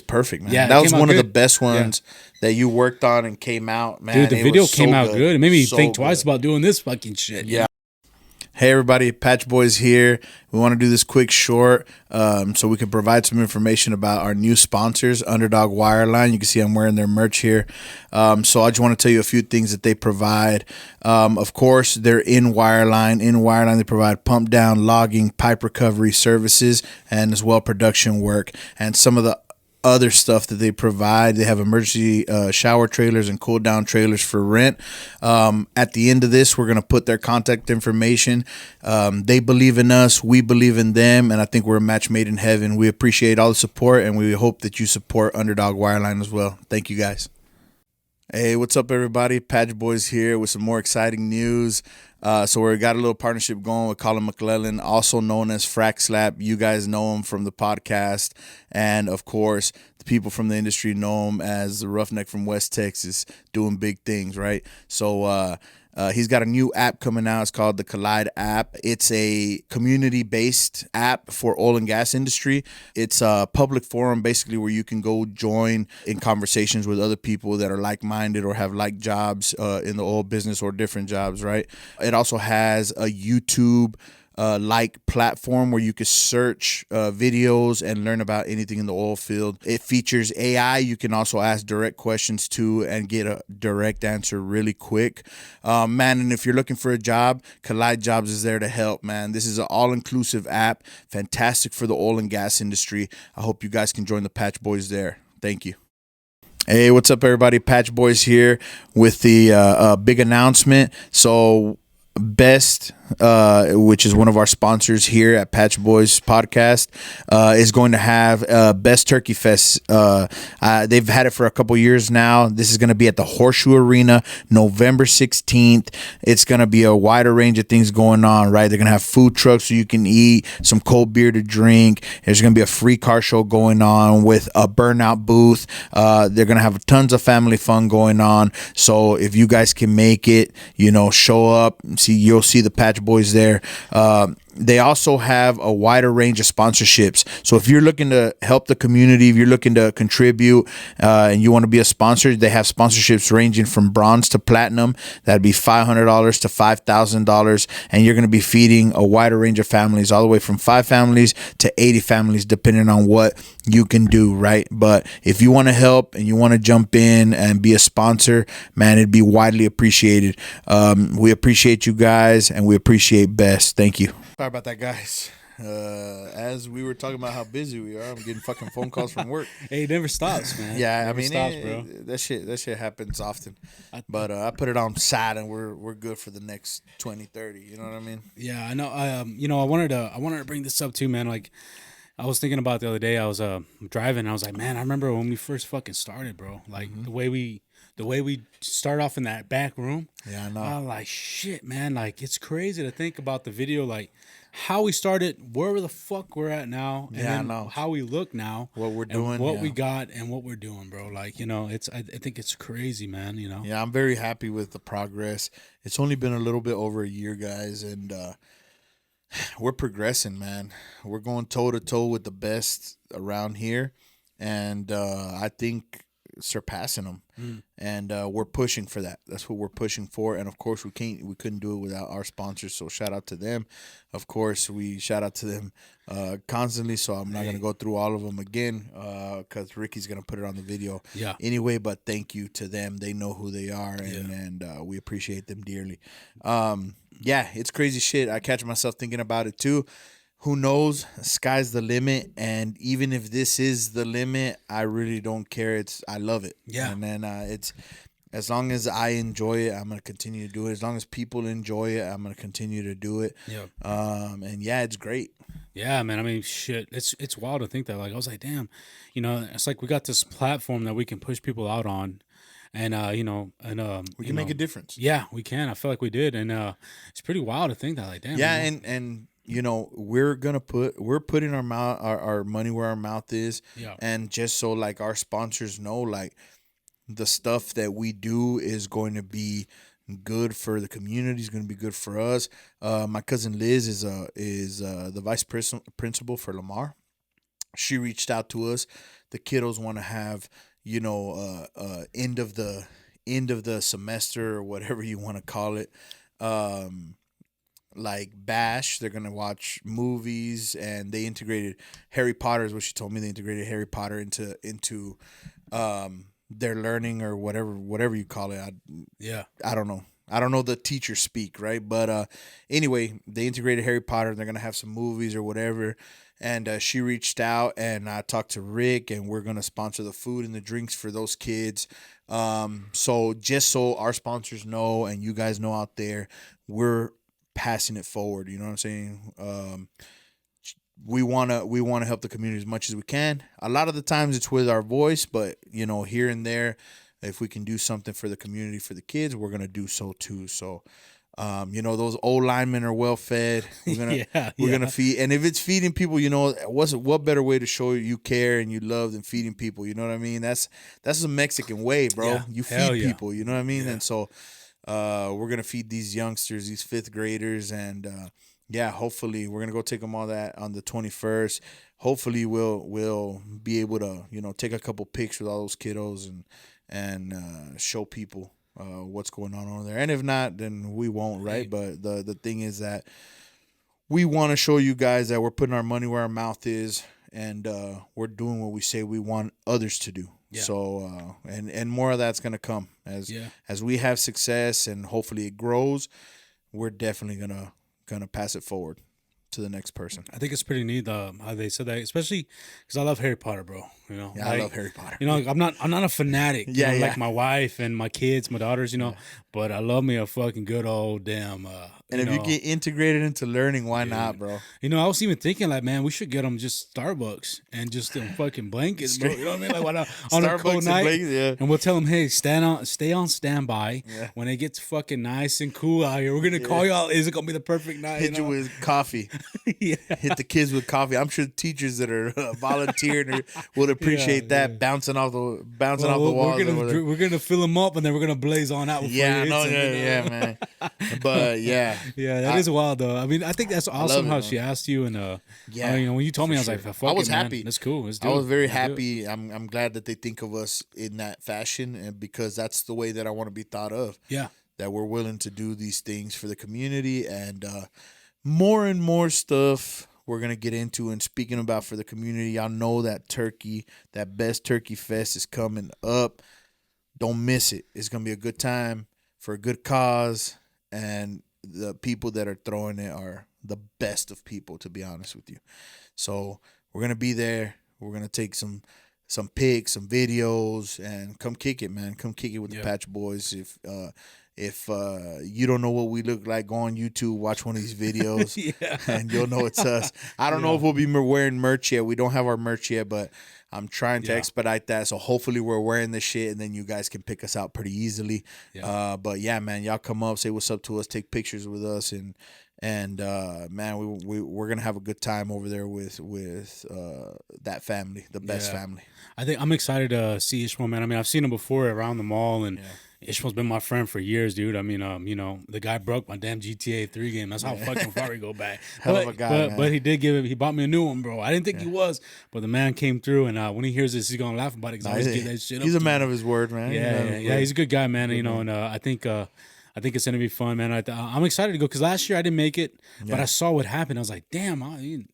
perfect, man. Yeah, that was one of the good. best ones that you worked on and came out, man. Dude, the video came out good. It made me so think twice good. about doing this fucking shit. Yeah. Hey everybody, Patch Boys here. We want to do this quick short so we can provide some information about our new sponsors, Underdog Wireline. You can see I'm wearing their merch here. So I just want to tell you a few things that they provide. Of course, they're in Wireline. In Wireline, they provide pump down, logging, pipe recovery services, and as well production work. And some of the other stuff that they provide. They have emergency shower trailers and cool down trailers for rent. At the end of this, we're going to put their contact information. They believe in us. We believe in them. And I think we're a match made in heaven. We appreciate all the support, and we hope that you support Underdog Wireline as well. Thank you, guys. Hey, what's up, everybody? Patch Boys here with some more exciting news. So we got a little partnership going with Colin McClellan, also known as Frack Slap. You guys know him from the podcast. And, of course, the people from the industry know him as the Roughneck from West Texas, doing big things, right? So he's got a new app coming out. It's called the Collide app. It's a community-based app for oil and gas industry. It's a public forum, basically, where you can go join in conversations with other people that are like-minded or have like jobs in the oil business or different jobs, right? It also has a YouTube like platform where you can search videos and learn about anything in the oil field. It features AI. You can also ask direct questions to and get a direct answer really quick. Man, and if you're looking for a job, Collide Jobs is there to help, man. This is an all-inclusive app, fantastic for the oil and gas industry. I hope you guys can join the Patch Boys there. Thank you. Hey, what's up, everybody? Patch Boys here with the big announcement. So Best, which is one of our sponsors here at Patch Boys Podcast, is going to have Best Turkey Fest. They've had it for a couple years now. This is going to be at the Horseshoe Arena, November 16th. It's going to be a wider range of things going on, right? They're going to have food trucks so you can eat, some cold beer to drink. There's going to be a free car show going on with a burnout booth. They're going to have tons of family fun going on. So if you guys can make it, show up. You'll see the Patch Boys there. They also have a wider range of sponsorships. So if you're looking to help the community, if you're looking to contribute and you want to be a sponsor, they have sponsorships ranging from bronze to platinum. That'd be $500 to $5,000. And you're going to be feeding a wider range of families, all the way from 5 families to 80 families, depending on what you can do, right? But if you want to help and you want to jump in and be a sponsor, man, it'd be widely appreciated. We appreciate you guys, and we appreciate Best. Thank you. Sorry about that, guys. As we were talking about how busy we are, I'm getting fucking phone calls from work. Hey, it never stops, man. Yeah, Never I mean, stops, bro. that shit happens often. But I put it on side, and we're good for the next 20, 30. You know what I mean? Yeah, I know. I wanted to bring this up too, man. Like, I was thinking about the other day. I was driving. And I was like, man, I remember when we first fucking started, bro. Like the way we start off in that back room. Yeah, I know. I was like, shit, man. Like, it's crazy to think about the video, like how we started, where the fuck we're at now, and Yeah, I then know. how we look now, What we're and doing, what yeah. we got, and what we're doing, bro. Like, it's I think it's crazy, man. Yeah, I'm very happy with the progress. It's only been a little bit over a year, guys, and we're progressing, man. We're going toe to toe with the best around here, and I think surpassing them. And we're pushing for that. That's what we're pushing for. And of course, we couldn't do it without our sponsors. So shout out to them. Of course, we shout out to them constantly. So I'm not gonna go through all of them again because Ricky's gonna put it on the video. Yeah. Anyway, but thank you to them. They know who they are, and we appreciate them dearly. Yeah, it's crazy shit. I catch myself thinking about it too. Who knows? Sky's the limit, and even if this is the limit, I really don't care. I love it. Yeah. And then it's as long as I enjoy it, I'm gonna continue to do it. As long as people enjoy it, I'm gonna continue to do it. Yeah. And yeah, it's great. Yeah, man. I mean, shit. It's wild to think that. Like, I was like, damn. It's like we got this platform that we can push people out on, and We can make a difference. Yeah, we can. I feel like we did, and it's pretty wild to think that. Like, damn. Yeah, man. and we're putting our money where our mouth is. Yeah. And just so like our sponsors know, like the stuff that we do is going to be good for the community, is going to be good for us. My cousin Liz is the vice principal for Lamar. She reached out to us. The kiddos want to have end of the semester or whatever you want to call it. Like bash, they're gonna watch movies, and they integrated Harry Potter is what she told me. They integrated Harry Potter into their learning or whatever you call it. I don't know the teacher speak, right? But anyway, they integrated Harry Potter. They're gonna have some movies or whatever, and she reached out, and I talked to Rick, and we're gonna sponsor the food and the drinks for those kids. So just so our sponsors know, and you guys know out there, we're passing it forward. You know what I'm saying? We want to help the community as much as we can. A lot of the times it's with our voice, but here and there, if we can do something for the community, for the kids, we're going to do so too. So those old linemen are well fed. We're gonna feed, and if it's feeding people, what better way to show you care and you love than feeding people? You know what I mean? That's the Mexican way, bro. Yeah. You Hell feed yeah. people. You know what I mean? Yeah. And so we're gonna feed these youngsters, these fifth graders, and hopefully we're gonna go take them all that on the 21st. Hopefully we'll be able to take a couple pics with all those kiddos and show people what's going on over there. And if not, then we won't, right? But the thing is that we want to show you guys that we're putting our money where our mouth is, and we're doing what we say we want others to do. Yeah. So and more of that's gonna come as we have success, and hopefully it grows. We're definitely gonna pass it forward to the next person. I think it's pretty neat how they said that, especially because I love Harry Potter, bro. Yeah, I love Harry Potter. I'm not a fanatic. Yeah, yeah. Like my wife and my kids, my daughters. But I love me a fucking good old damn. And if you get integrated into learning, why not, bro? I was even thinking like, man, we should get them just Starbucks and just them fucking blankets, bro. You know what I mean? Like, why not on a Starbucks cold and night? blankets, yeah. And we'll tell them, hey, stay on standby. Yeah. When it gets fucking nice and cool out here, we're gonna call y'all. Is it gonna be the perfect night? Hit you with coffee. Yeah. Hit the kids with coffee. I'm sure the teachers that are volunteering would appreciate that bouncing off the walls. We're gonna fill them up, and then we're gonna blaze on out. Yeah, no, yeah, man. But yeah, that is wild though. I mean, I think that's awesome how she asked you, and when you told me, I was like, fuck I was it, man. happy. That's cool. Let's do I it. was very Let's do it. happy. I'm glad that they think of us in that fashion, and because that's the way that I want to be thought of. Yeah. That we're willing to do these things for the community, and more and more stuff we're gonna get into and speaking about for the community. Y'all know that Best Turkey Fest is coming up. Don't miss it. It's gonna be a good time for a good cause, and the people that are throwing it are the best of people, to be honest with you. So we're gonna be there. We're gonna take some pics, some videos, and come kick it, man. Come kick it with the Patch Boys. If you don't know what we look like, go on YouTube, watch one of these videos, and you'll know it's us. I don't know if we'll be wearing merch yet. We don't have our merch yet, but I'm trying to expedite that. So hopefully we're wearing this shit, and then you guys can pick us out pretty easily. But yeah, man, y'all come up, say what's up to us, take pictures with us, and man, we're gonna have a good time over there with that family, the best family. I think I'm excited to see Ishmael, man. I mean, I've seen him before around the mall, and Ishmael's been my friend for years, dude. I mean, the guy broke my damn GTA 3 game. That's how fucking far we go back. Hell of a guy, man. But he bought me a new one, bro. I didn't think he was, but the man came through, and when he hears this, he's gonna laugh about it. He's a man of his word, man. Yeah. He's a good guy, man. And I think it's gonna be fun, man. I'm excited to go because last year I didn't make it, but I saw what happened. I was like, damn,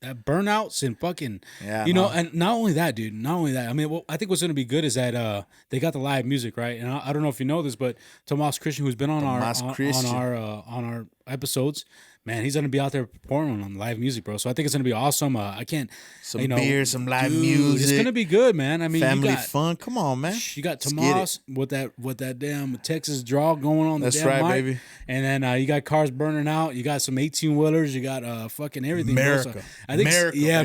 that burnouts and fucking, and not only that, dude. Not only that. I mean, I think what's gonna be good is that they got the live music, right? And I don't know if you know this, but Tomas Christian, who's been on our episodes, man, he's gonna be out there performing on live music, bro. So I think it's gonna be awesome. Some beer, some live music. It's gonna be good, man. I mean, family fun. Come on, man. You got Tomas with that damn Texas draw going on. That's right, mic. baby. And then you got cars burning out. You got some 18-wheelers. You got fucking everything. America. Bro. So I think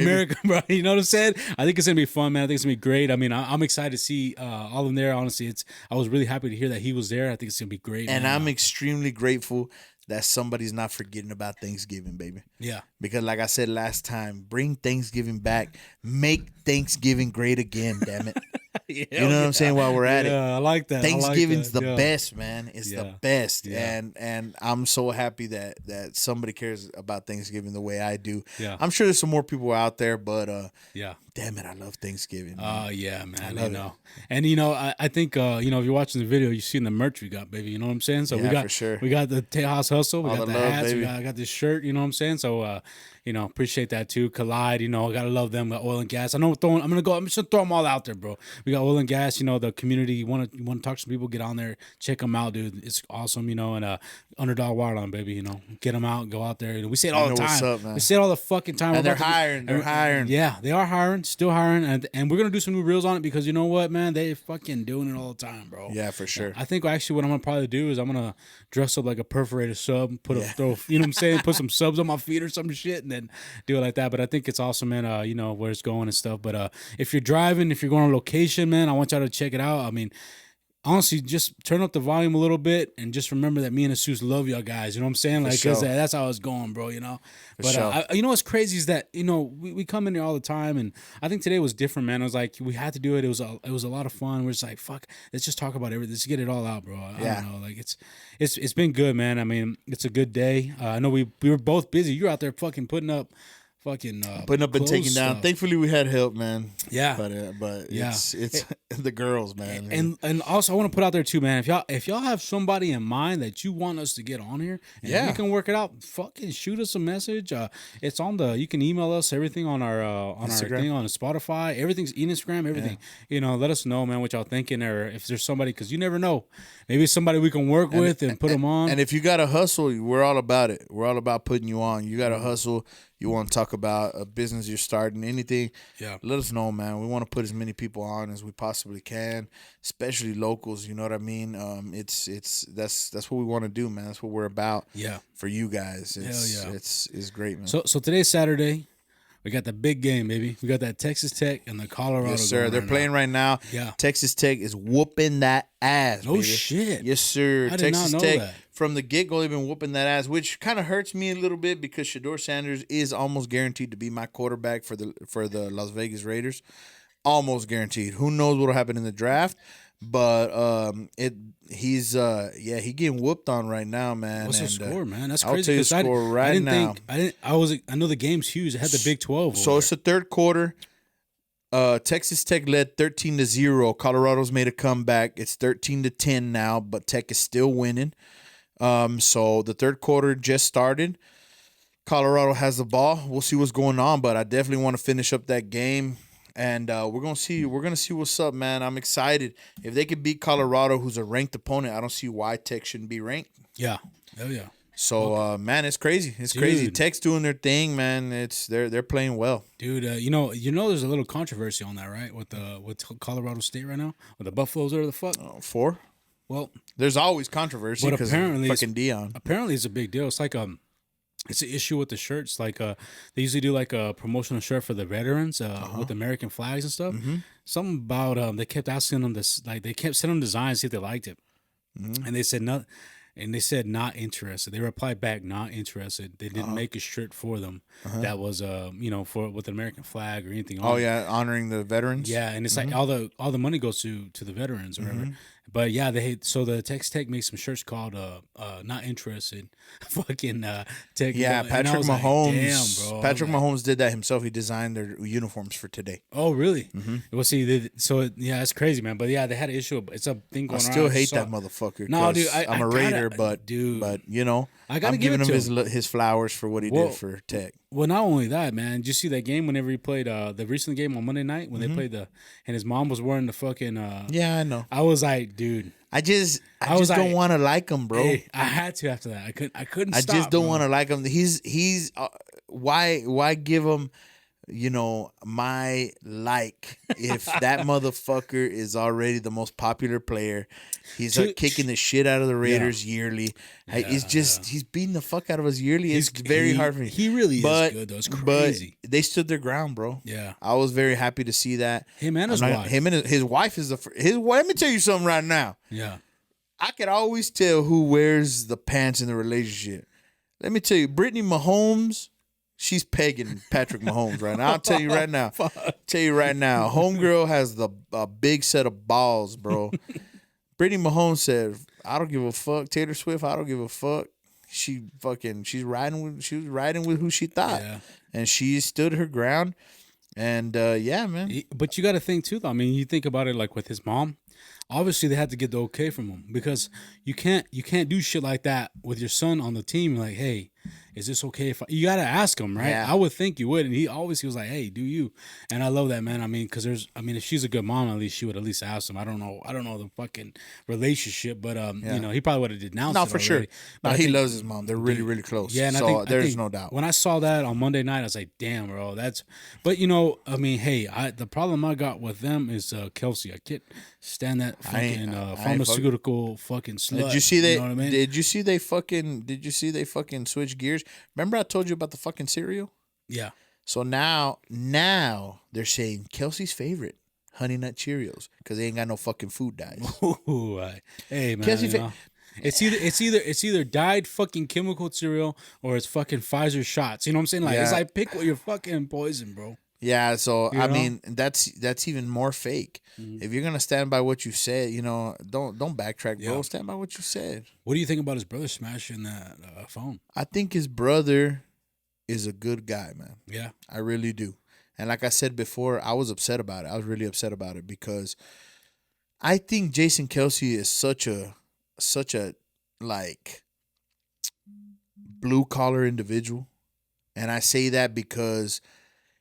America, bro. You know what I'm saying? I think it's gonna be fun, man. I think it's gonna be great. I mean, I'm excited to see all of them there. Honestly, I was really happy to hear that he was there. I think it's gonna be great. And man. I'm extremely grateful that somebody's not forgetting about Thanksgiving, baby. Yeah. Because like I said last time, bring Thanksgiving back. Make Thanksgiving great again, damn it. You know what I'm saying while we're at it? Yeah, I like that. Thanksgiving's the best, man. It's the best. Yeah. And I'm so happy that somebody cares about Thanksgiving the way I do. Yeah. I'm sure there's some more people out there, but yeah. Damn it, I love Thanksgiving. Oh yeah, man. I love it. And I think if you're watching the video, you've seen the merch we got, baby. You know what I'm saying? So for sure. We got the Tejas Hustle, we All got the the love, hats, baby. I got this shirt, you know what I'm saying? So appreciate that too. Collide, I gotta love them. Got Oil and Gas. I'm just gonna throw them all out there, bro. We got Oil and Gas, the community, you want to talk to some people, get on there, check them out, dude. It's awesome, and Underdog Wireline, baby, get them out, go out there. We say it all the time. What's up, man. We say it all the fucking time. And they're hiring. Yeah, they are hiring, still hiring, and we're gonna do some new reels on it because you know what, man, they fucking doing it all the time, bro. Yeah, for sure. I think actually what I'm gonna probably do is I'm gonna dress up like a perforated sub, throw, you know what I'm saying, put some subs on my feet or some shit, and then do it like that. But I think it's awesome, man. Where it's going and stuff. But if you're driving, if you're going on location, man, I want y'all to check it out. I mean, honestly, just turn up the volume a little bit and just remember that me and Asus love y'all guys. You know what I'm saying? Like, sure. that's how it's going, bro. But sure. what's crazy is that we come in here all the time, and I think today was different, man. It was like we had to do it. It was a lot of fun. We're just like, fuck, let's just talk about everything. Let's get it all out, bro. I don't know, like it's been good, man. I mean, it's a good day. I know we were both busy. You're out there fucking putting up and taking down. Stuff. Thankfully, we had help, man. Yeah, but it's the girls, man. And also, I want to put out there too, man. If y'all have somebody in mind that you want us to get on here, and we can work it out, fucking shoot us a message. It's on you can email us everything on our Instagram. our thing on Spotify. Everything's Instagram. Everything. Yeah. Let us know, man, what y'all thinking, or if there's somebody, because you never know, maybe it's somebody we can work with and put them on. And if you got a hustle, we're all about it. We're all about putting you on. You got a hustle. You want to talk about a business you're starting, anything, let us know, man. We want to put as many people on as we possibly can, especially locals, you know what I mean? That's what we want to do, man. That's what we're about for you guys. It's great, man. So today's Saturday. We got the big game, baby. We got that Texas Tech and the Colorado. Yes, sir. They're playing right now. Yeah. Texas Tech is whooping that ass, No baby. shit. Yes, sir. I did Texas not know Tech, that. from the get-go, they've been whooping that ass, which kind of hurts me a little bit because Shador Sanders is almost guaranteed to be my quarterback for the Las Vegas Raiders. Almost guaranteed. Who knows what'll happen in the draft? But he's he getting whooped on right now, man. What's the score, man? That's I'll crazy. tell you the score right now. I know the game's huge. It had the Big 12. So it's the third quarter. Texas Tech led 13-0. Colorado's made a comeback. It's 13-10 now, but Tech is still winning. So the third quarter just started. Colorado has the ball. We'll see what's going on, but I definitely want to finish up that game. And we're gonna see what's up, man. I'm excited. If they could beat Colorado, who's a ranked opponent, I don't see why Tech shouldn't be ranked. Yeah. Hell yeah. So man, it's crazy. It's Dude. crazy. Tech's doing their thing, man. They're playing well. Dude, you know, there's a little controversy on that, right? With Colorado State right now, with the Buffaloes or the fuck. 4. Well, There's always controversy but because apparently fucking Dion. Apparently, it's a big deal. It's like it's an issue with the shirts. Like they usually do like a promotional shirt for the veterans with American flags and stuff. Something about they kept asking them this, like they kept sending them designs, see if they liked it, and they said no. And they said not interested. They replied back not interested. They didn't make a shirt for them that was for with an American flag or anything. Oh yeah, honoring the veterans. Yeah, and it's like all the money goes to the veterans or whatever. But yeah, so the Tech makes some shirts called not interested. Fucking Tech. Yeah, and I Patrick was like, Mahomes. damn, bro. Patrick Mahomes did that himself. He designed their uniforms for today. Oh really? Well, see, it's crazy, man. But yeah, they had an issue. It's a thing going I on. still hate that motherfucker. No, dude, 'cause I'm I a gotta- Raider, but you know, I gotta I'm give giving it him to his flowers for what he Well, did for Tech. Well, not only that, man. Did you see that game whenever he played the recent game on Monday night when they played and his mom was wearing the fucking Yeah, I know. I was like, dude, I just was don't like, want to like him, bro. hey, I had to after that. I couldn't I stop, just don't bro. want to like him. He's why give him, my like if that motherfucker is already the most popular player. He's kicking the shit out of the Raiders yearly. It's just he's beating the fuck out of us yearly. It's very hard for me. He really is good though. It's crazy. But they stood their ground, bro. Yeah. I was very happy to see that. Him and his wife. Him and his wife is let me tell you something right now. Yeah. I could always tell who wears the pants in the relationship. Let me tell you, Brittany Mahomes, she's pegging Patrick Mahomes right now. I'll tell you right now. Homegirl has a big set of balls, bro. Brittany Mahomes said, "I don't give a fuck." Taylor Swift, I don't give a fuck. She was riding with who she thought, and she stood her ground. And yeah, man. But you got to think too, though. I mean, you think about it like with his mom. Obviously, they had to get the okay from him because you can't do shit like that with your son on the team. Like, hey, is this okay? You got to ask him, right? Yeah. I would think you would, and he was like, hey, do you? And I love that, man. I mean, because if she's a good mom, at least she would at least ask him. I don't know the fucking relationship, but he probably would have denounced. No, it for already. sure. But No, I he think- loves his mom. They're really, really close. Yeah, and so I there's think no doubt. when I saw that on Monday night, I was like, "Damn, bro, that's." But I mean, hey, the problem I got with them is Kelsey. I can't stand that fucking pharmaceutical fucking slut. Did you see You know what I mean? Did you see they fucking switch gears? Remember I told you about the fucking cereal? Yeah. So now they're saying Kelsey's favorite Honey Nut Cheerios because they ain't got no fucking food dyes. Ooh, hey man, Kelsey it's either dyed fucking chemical cereal or it's fucking Pfizer shots. You know what I'm saying? Like it's Yeah. like pick what you're fucking poison, bro. Yeah, so You I know? mean that's even more fake. If you're gonna stand by what you said, don't backtrack, bro. Yeah. Stand by what you said. What do you think about his brother smashing that phone? I think his brother is a good guy, man. Yeah. I really do. And like I said before, I was upset about it. I was really upset about it because I think Jason Kelsey is such a like blue collar individual. And I say that because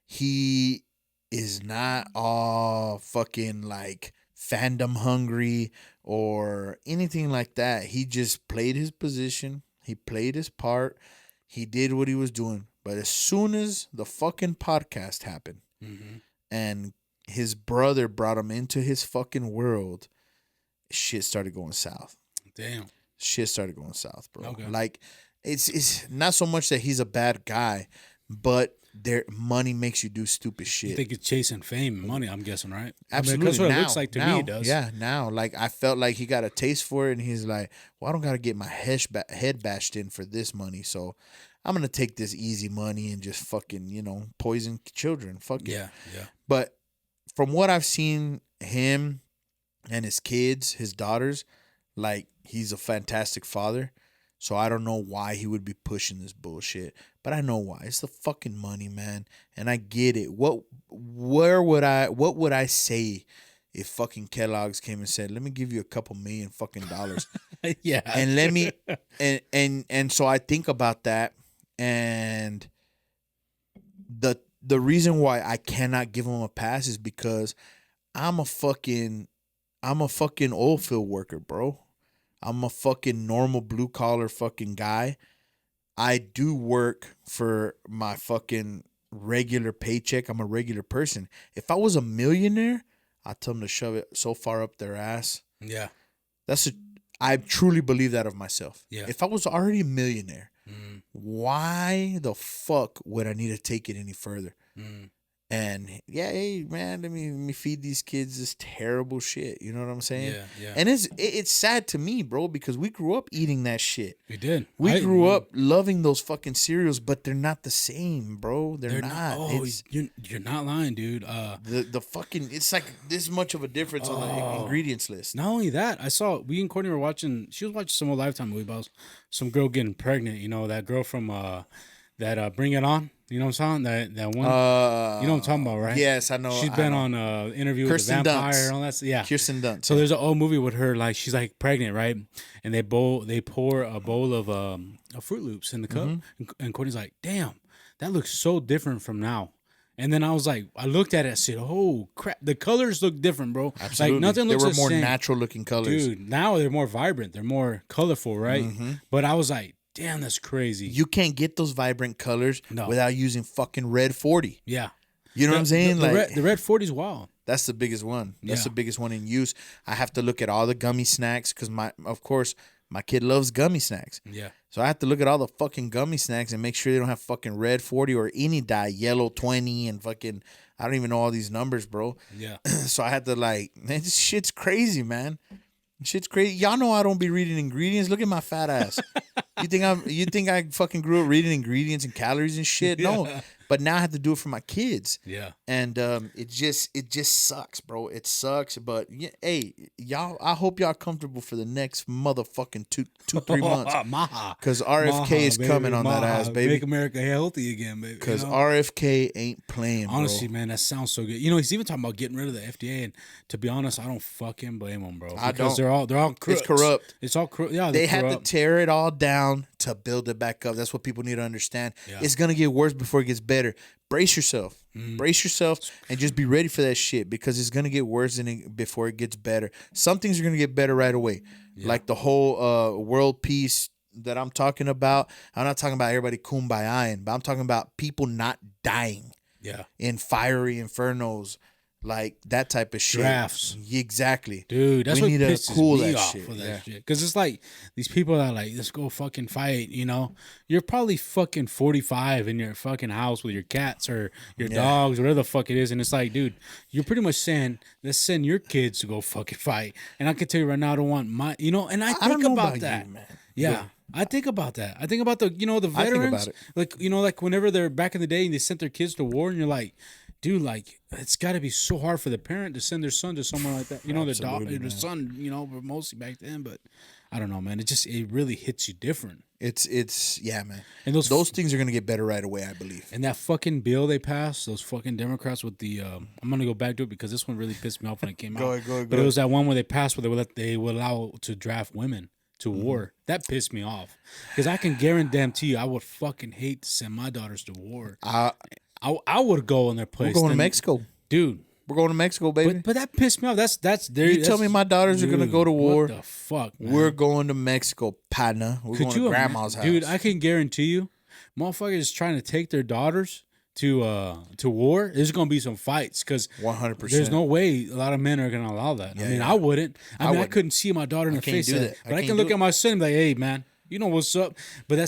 he is not all fucking like fandom hungry or anything like that. He just played his position. He played his part. He did what he was doing. But as soon as the fucking podcast happened and his brother brought him into his fucking world, shit started going south. Damn. Shit started going south, bro. Okay. Like it's not so much that he's a bad guy, but their money makes you do stupid shit. You think it's chasing fame and money, I'm guessing, right? Absolutely. That's what now, it looks like to me, it does. Yeah, now. Like, I felt like he got a taste for it, and he's like, well, I don't got to get my head bashed in for this money, so I'm going to take this easy money and just fucking, poison children. Fuck it. Yeah. But from what I've seen him and his kids, his daughters, like, he's a fantastic father. So I don't know why he would be pushing this bullshit, but I know why. It's the fucking money, man, and I get it. What would I say if fucking Kellogg's came and said, "Let me give you a couple $1 million Yeah. and let me and so I think about that, and the reason why I cannot give him a pass is because I'm a fucking oil field worker, bro. I'm a fucking normal blue collar fucking guy. I do work for my fucking regular paycheck. I'm a regular person. If I was a millionaire, I'd tell them to shove it so far up their ass. Yeah. I truly believe that of myself. Yeah. If I was already a millionaire, why the fuck would I need to take it any further? And yeah, hey man, let me feed these kids this terrible shit. You know what I'm saying? Yeah, yeah. And it's sad to me, bro, because we grew up eating that shit. We did. We grew up loving those fucking cereals, but they're not the same, bro. They're not. Oh, you're not lying, dude. The fucking, it's like this much of a difference on the ingredients list. Not only that, we and Courtney were watching. She was watching some old Lifetime movie about some girl getting pregnant. You know, that girl from that Bring It On. You know what I'm saying? That one. You know what I'm talking about, right? Yes, I know. She's been on interview with the Kirsten vampire Dunst. and all that. Yeah, Kirsten Dunst. So there's an old movie with her, like she's like pregnant, right? And they pour a bowl of Fruit Loops in the cup, and Courtney's like, "Damn, that looks so different from now." And then I was like, I looked at it, I said, "Oh crap, the colors look different, bro." Absolutely. Like nothing looks the same. They were more natural looking colors, dude. Now they're more vibrant, they're more colorful, right? But I was like, damn, that's crazy. You can't get those vibrant colors without using fucking red 40. Yeah. You know what I'm saying? The red 40 is wild. That's the biggest one. That's the biggest one in use. I have to look at all the gummy snacks because of course, my kid loves gummy snacks. Yeah. So I have to look at all the fucking gummy snacks and make sure they don't have fucking red 40 or any dye, yellow 20 and fucking, I don't even know all these numbers, bro. Yeah. So I had to man, this shit's crazy, man. Shit's crazy. Y'all know I don't be reading ingredients. Look at my fat ass. You think I fucking grew up reading ingredients and calories and shit? No. But now I have to do it for my kids. Yeah. And it just sucks, bro. It sucks. But hey, y'all, I hope y'all comfortable for the next motherfucking 3 months. Because RFK is coming on that ass, baby. Make America healthy again, baby. Because RFK ain't playing, bro. Honestly, man, that sounds so good. You know, he's even talking about getting rid of the FDA, and to be honest, I don't fucking blame him, bro. Because they're all crooks. It's corrupt. It's all corrupt. Yeah, they had to tear it all down to build it back up. That's what people need to understand. Yeah. It's gonna get worse before it gets better. Brace yourself. Brace yourself and just be ready for that shit because it's gonna get worse before it gets better. Some things are gonna get better right away. Yeah. Like the whole world peace that I'm talking about. I'm not talking about everybody kumbayaing, but I'm talking about people not dying. Yeah. In fiery infernos. Like that type of shit. Drafts. Exactly. Dude, that's what pisses me off shit. For that shit. Because it's like these people that are like, let's go fucking fight, you know? You're probably fucking 45 in your fucking house with your cats or your dogs, whatever the fuck it is. And it's like, dude, you're pretty much saying, let's send your kids to go fucking fight. And I can tell you right now, I don't want my, you know, and I think about that. You, man. Yeah. I think about that. I think about the, you know, the veterans. I think about it. Like, you know, like whenever they're back in the day and they sent their kids to war and you're like, dude, like it's got to be so hard for the parent to send their son to somewhere like that. You know, their son, you know, but mostly back then. But I don't know, man. It really hits you different. It's yeah, man. And those things are gonna get better right away, I believe. And that fucking bill they passed, those fucking Democrats with the, I'm gonna go back to it because this one really pissed me off when it came out. Go ahead. But it was that one where they passed where they would allow to draft women to war. That pissed me off because I can guarantee you, I would fucking hate to send my daughters to war. I would go in their place. We're going to Mexico, dude. We're going to Mexico, baby. But that pissed me off. That's there. You tell me my daughters are gonna go to war. What the fuck, man? We're going to Mexico, partner. We're going to grandma's house, dude. I can guarantee you, motherfuckers trying to take their daughters to war. There's gonna be some fights because 100%. There's no way a lot of men are gonna allow that. Yeah, I mean, I wouldn't. I mean, I couldn't see my daughter in the face, but I can look at my son and be like, hey, man. You know what's up, but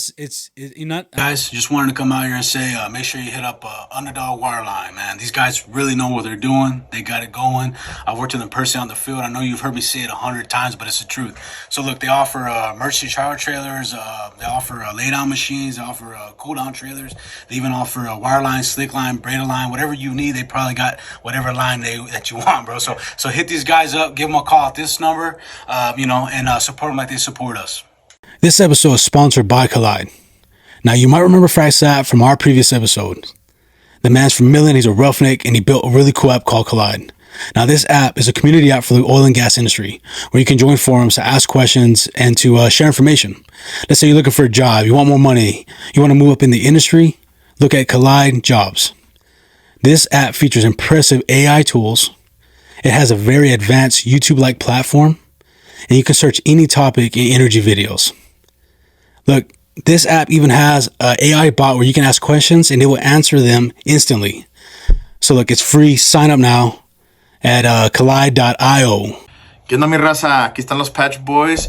you're not. Guys, just wanted to come out here and say, make sure you hit up Underdog Wireline, man. These guys really know what they're doing. They got it going. I've worked with them personally on the field. I know you've heard me say it 100 times, but it's the truth. So look, they offer emergency shower trailers. They offer lay down machines. They offer cool down trailers. They even offer Wireline, slick line, braided line, whatever you need. They probably got whatever line that you want, bro. So hit these guys up, give them a call at this number, and support them like they support us. This episode is sponsored by Collide. Now, you might remember Fraxat from our previous episode. The man's from Midland, he's a roughneck, and he built a really cool app called Collide. Now, this app is a community app for the oil and gas industry, where you can join forums to ask questions and to share information. Let's say you're looking for a job, you want more money, you want to move up in the industry, look at Collide Jobs. This app features impressive AI tools. It has a very advanced YouTube-like platform, and you can search any topic in energy videos. Look, this app even has a AI bot where you can ask questions and it will answer them instantly. So look, it's free. Sign up now at collide.io. ¿Qué onda, mi raza? Aquí están los Patch Boys.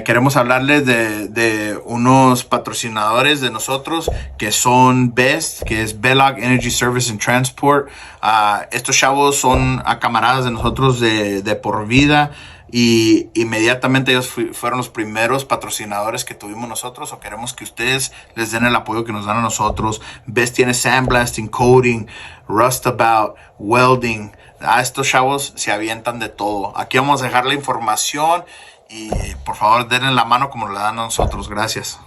Queremos hablarles de unos patrocinadores de nosotros que son Best, que es Belloc Energy Service and Transport. Estos chavos son camaradas de nosotros de por vida y inmediatamente ellos fueron los primeros patrocinadores que tuvimos nosotros, o queremos que ustedes les den el apoyo que nos dan a nosotros. Best tiene sandblasting, coating, rustabout, welding. Estos chavos se avientan de todo. Aquí vamos a dejar la información y por favor denle la mano como la dan a nosotros. Gracias.